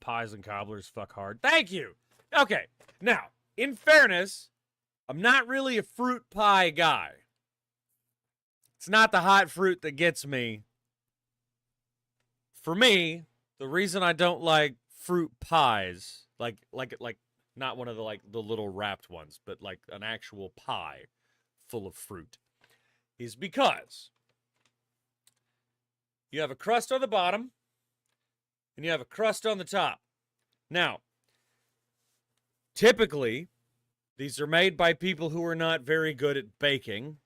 Pies and cobblers fuck hard. Thank you. Okay, now, in fairness, I'm not really a fruit pie guy. It's not the hot fruit that gets me. For me, the reason I don't like fruit pies, like not one of the little wrapped ones, but like an actual pie full of fruit, is because you have a crust on the bottom and you have a crust on the top. Now, typically, these are made by people who are not very good at baking,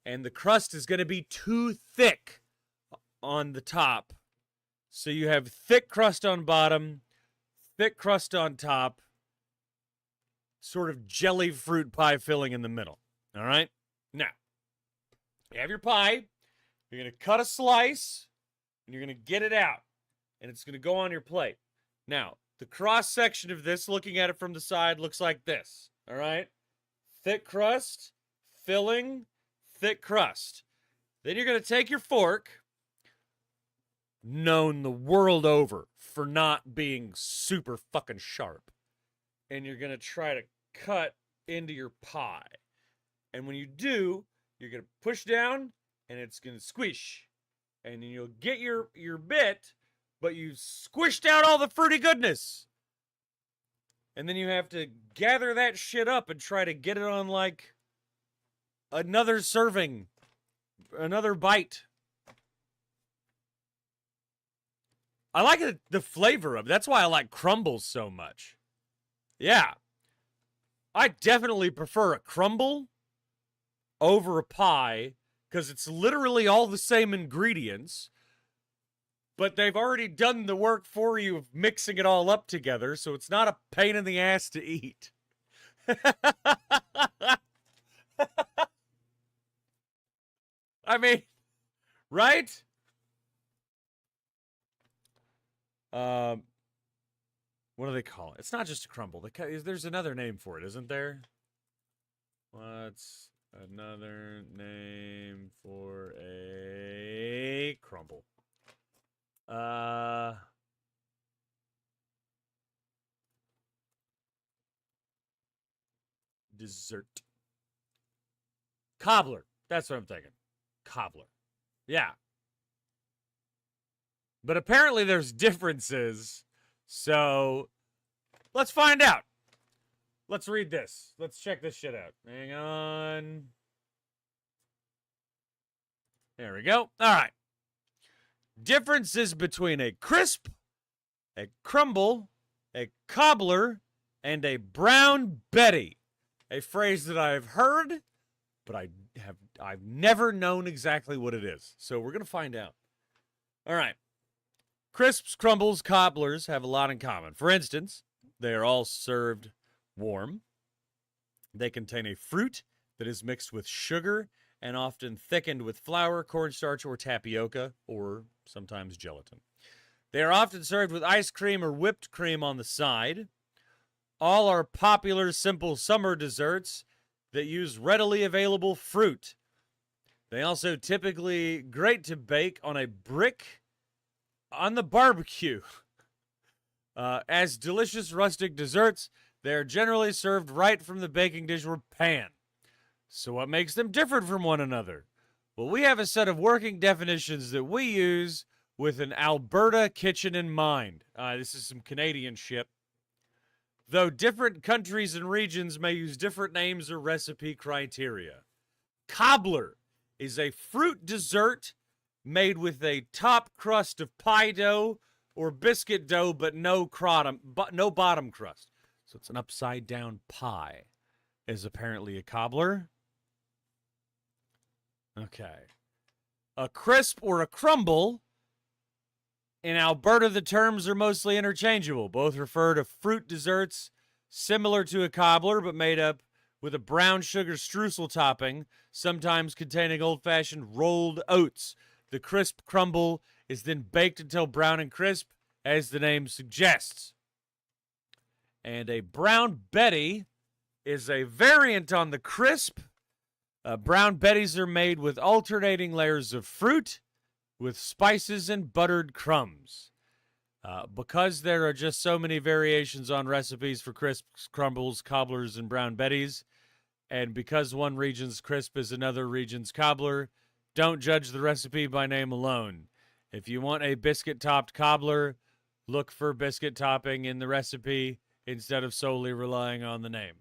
and the crust is going to be too thick on the top. So you have thick crust on bottom, thick crust on top, sort of jelly fruit pie filling in the middle. All right? Now, you have your pie. You're going to cut a slice, and you're going to get it out, and it's going to go on your plate. Now, the cross section of this, looking at it from the side, looks like this. All right? Thick crust, filling, thick crust. Then you're going to take your fork, known the world over for not being super fucking sharp, and you're going to try to cut into your pie. And when you do, you're going to push down, and it's going to squish. And then you'll get your bit, but you squished out all the fruity goodness. And then you have to gather that shit up and try to get it on, like, another serving, another bite. I like the flavor of it. That's why I like crumbles so much. Yeah. I definitely prefer a crumble over a pie because it's literally all the same ingredients, but they've already done the work for you of mixing it all up together, so it's not a pain in the ass to eat. I mean, right? What do they call it? It's not just a crumble. There's another name for it, isn't there? What's another name for a crumble? Dessert. Cobbler. That's what I'm thinking. Cobbler. Yeah. But apparently there's differences, so let's find out. Let's read this. Let's check this shit out. Hang on. There we go. All right. Differences between a crisp, a crumble, a cobbler, and a brown Betty. A phrase that I've heard, but I've never known exactly what it is. So we're going to find out. All right. Crisps, crumbles, cobblers have a lot in common. For instance, they are all served warm. They contain a fruit that is mixed with sugar and often thickened with flour, cornstarch, or tapioca, or sometimes gelatin. They are often served with ice cream or whipped cream on the side. All are popular, simple summer desserts that use readily available fruit. They also typically great to bake on a brick on the barbecue. As delicious rustic desserts, they are generally served right from the baking dish or pan. So what makes them different from one another? Well, we have a set of working definitions that we use with an Alberta kitchen in mind. This is some Canadian shit. Though different countries and regions may use different names or recipe criteria. Cobbler is a fruit dessert made with a top crust of pie dough or biscuit dough, but no bottom crust. So it's an upside down pie. Is apparently a cobbler. Okay. A crisp or a crumble. In Alberta, the terms are mostly interchangeable. Both refer to fruit desserts similar to a cobbler, but made up with a brown sugar streusel topping, sometimes containing old-fashioned rolled oats. The crisp crumble is then baked until brown and crisp, as the name suggests. And a brown Betty is a variant on the crisp. Brown Betties are made with alternating layers of fruit, with spices and buttered crumbs. Because there are just so many variations on recipes for crisps, crumbles, cobblers, and brown Betties, and because one region's crisp is another region's cobbler, don't judge the recipe by name alone. If you want a biscuit-topped cobbler, look for biscuit topping in the recipe instead of solely relying on the name.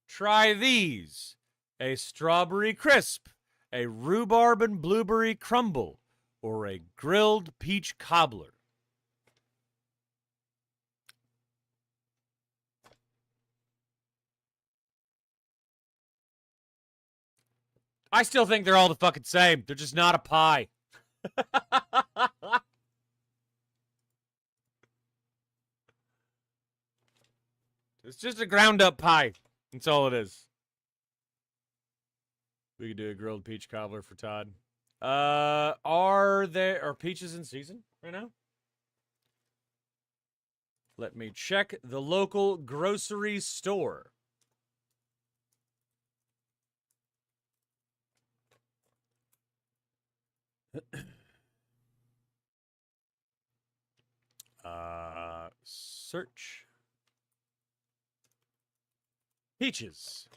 Try these: a strawberry crisp, a rhubarb and blueberry crumble, or a grilled peach cobbler. I still think they're all the fucking same. They're just not a pie. It's just a ground up pie. That's all it is. We could do a grilled peach cobbler for Todd. Are peaches in season right now? Let me check the local grocery store. Search peaches.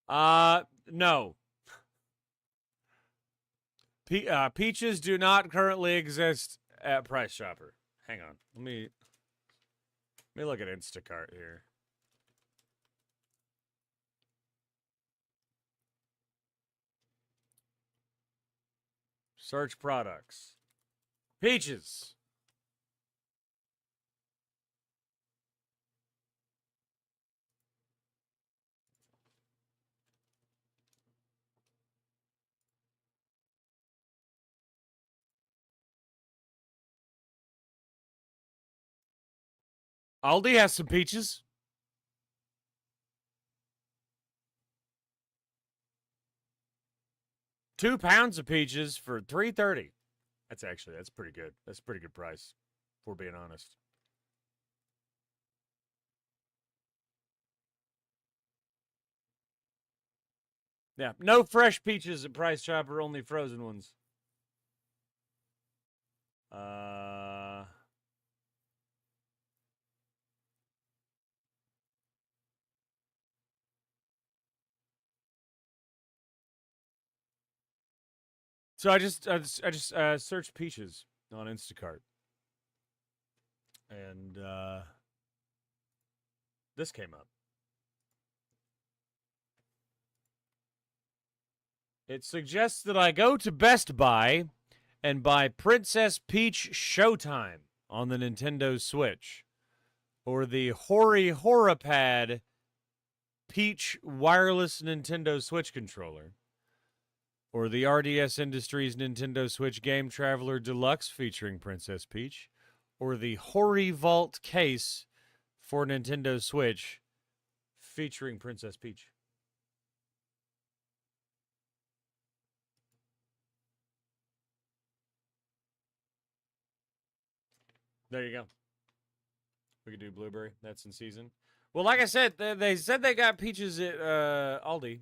No. Peaches do not currently exist at Price Chopper. Hang on. Let me look at Instacart here. Search products. Peaches. Aldi has some peaches. £2 of peaches for $3.30. That's pretty good. That's a pretty good price, if we're being honest. Yeah, no fresh peaches at Price Chopper, only frozen ones. So I just searched peaches on Instacart, and this came up. It suggests that I go to Best Buy and buy Princess Peach Showtime on the Nintendo Switch, or the Hori Horapad Peach wireless Nintendo Switch controller, or the RDS Industries Nintendo Switch Game Traveler Deluxe featuring Princess Peach, or the Hori Vault case for Nintendo Switch featuring Princess Peach. There you go. We could do blueberry. That's in season. Well, like I said, they said they got peaches at Aldi.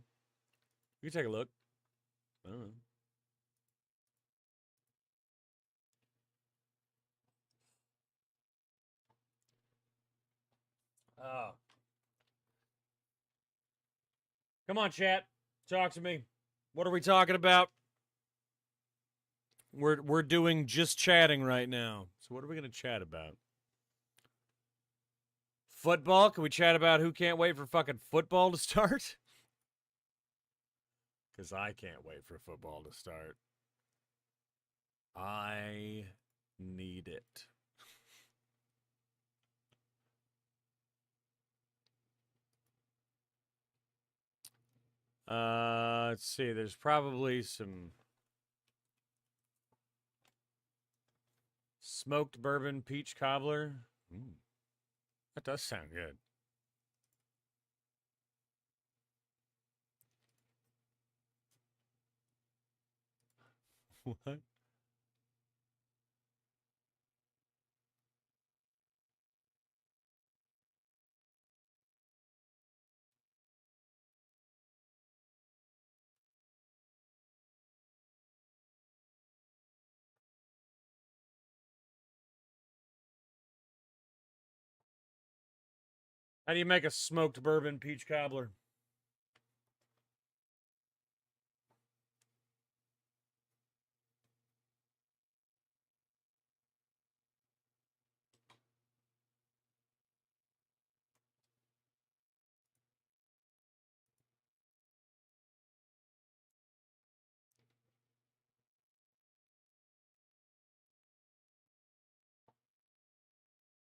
You can take a look. I don't know. Oh. Come on, chat. Talk to me. What are we talking about? We're doing just chatting right now. So what are we going to chat about? Football? Can we chat about who can't wait for fucking football to start? Because I can't wait for football to start. I need it. Let's see. There's probably some smoked bourbon peach cobbler. That does sound good. What? How do you make a smoked bourbon peach cobbler?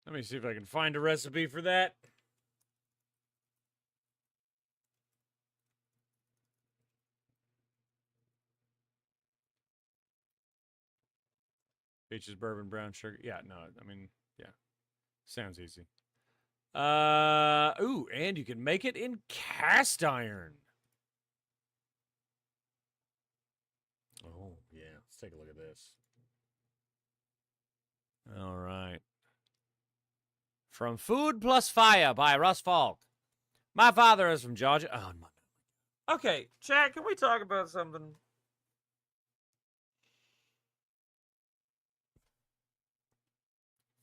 Let me see if I can find a recipe for that. Peaches, bourbon, brown sugar. Yeah, no, I mean, yeah. Sounds easy. Ooh, and you can make it in cast iron. Oh, yeah. Let's take a look at this. All right. From Food Plus Fire by Russ Falk. My father is from Georgia. Oh, my. Okay, Chad, can we talk about something?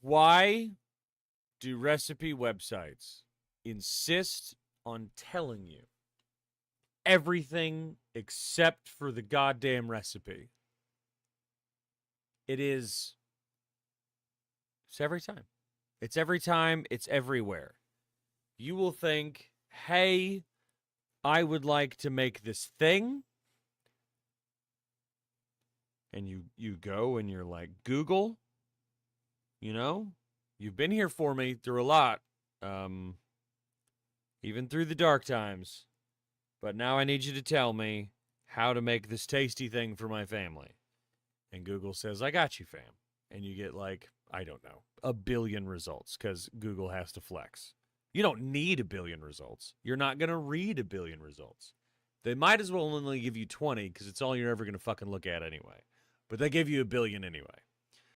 Why do recipe websites insist on telling you everything except for the goddamn recipe? It's every time. It's every time, it's everywhere. You will think, hey, I would like to make this thing. And you go and you're like, Google, you've been here for me through a lot. Even through the dark times. But now I need you to tell me how to make this tasty thing for my family. And Google says, I got you, fam. And you get like, I don't know, 1 billion results because Google has to flex. You don't need 1 billion results. You're not going to read 1 billion results. They might as well only give you 20 because it's all you're ever going to fucking look at anyway. But they give you 1 billion anyway.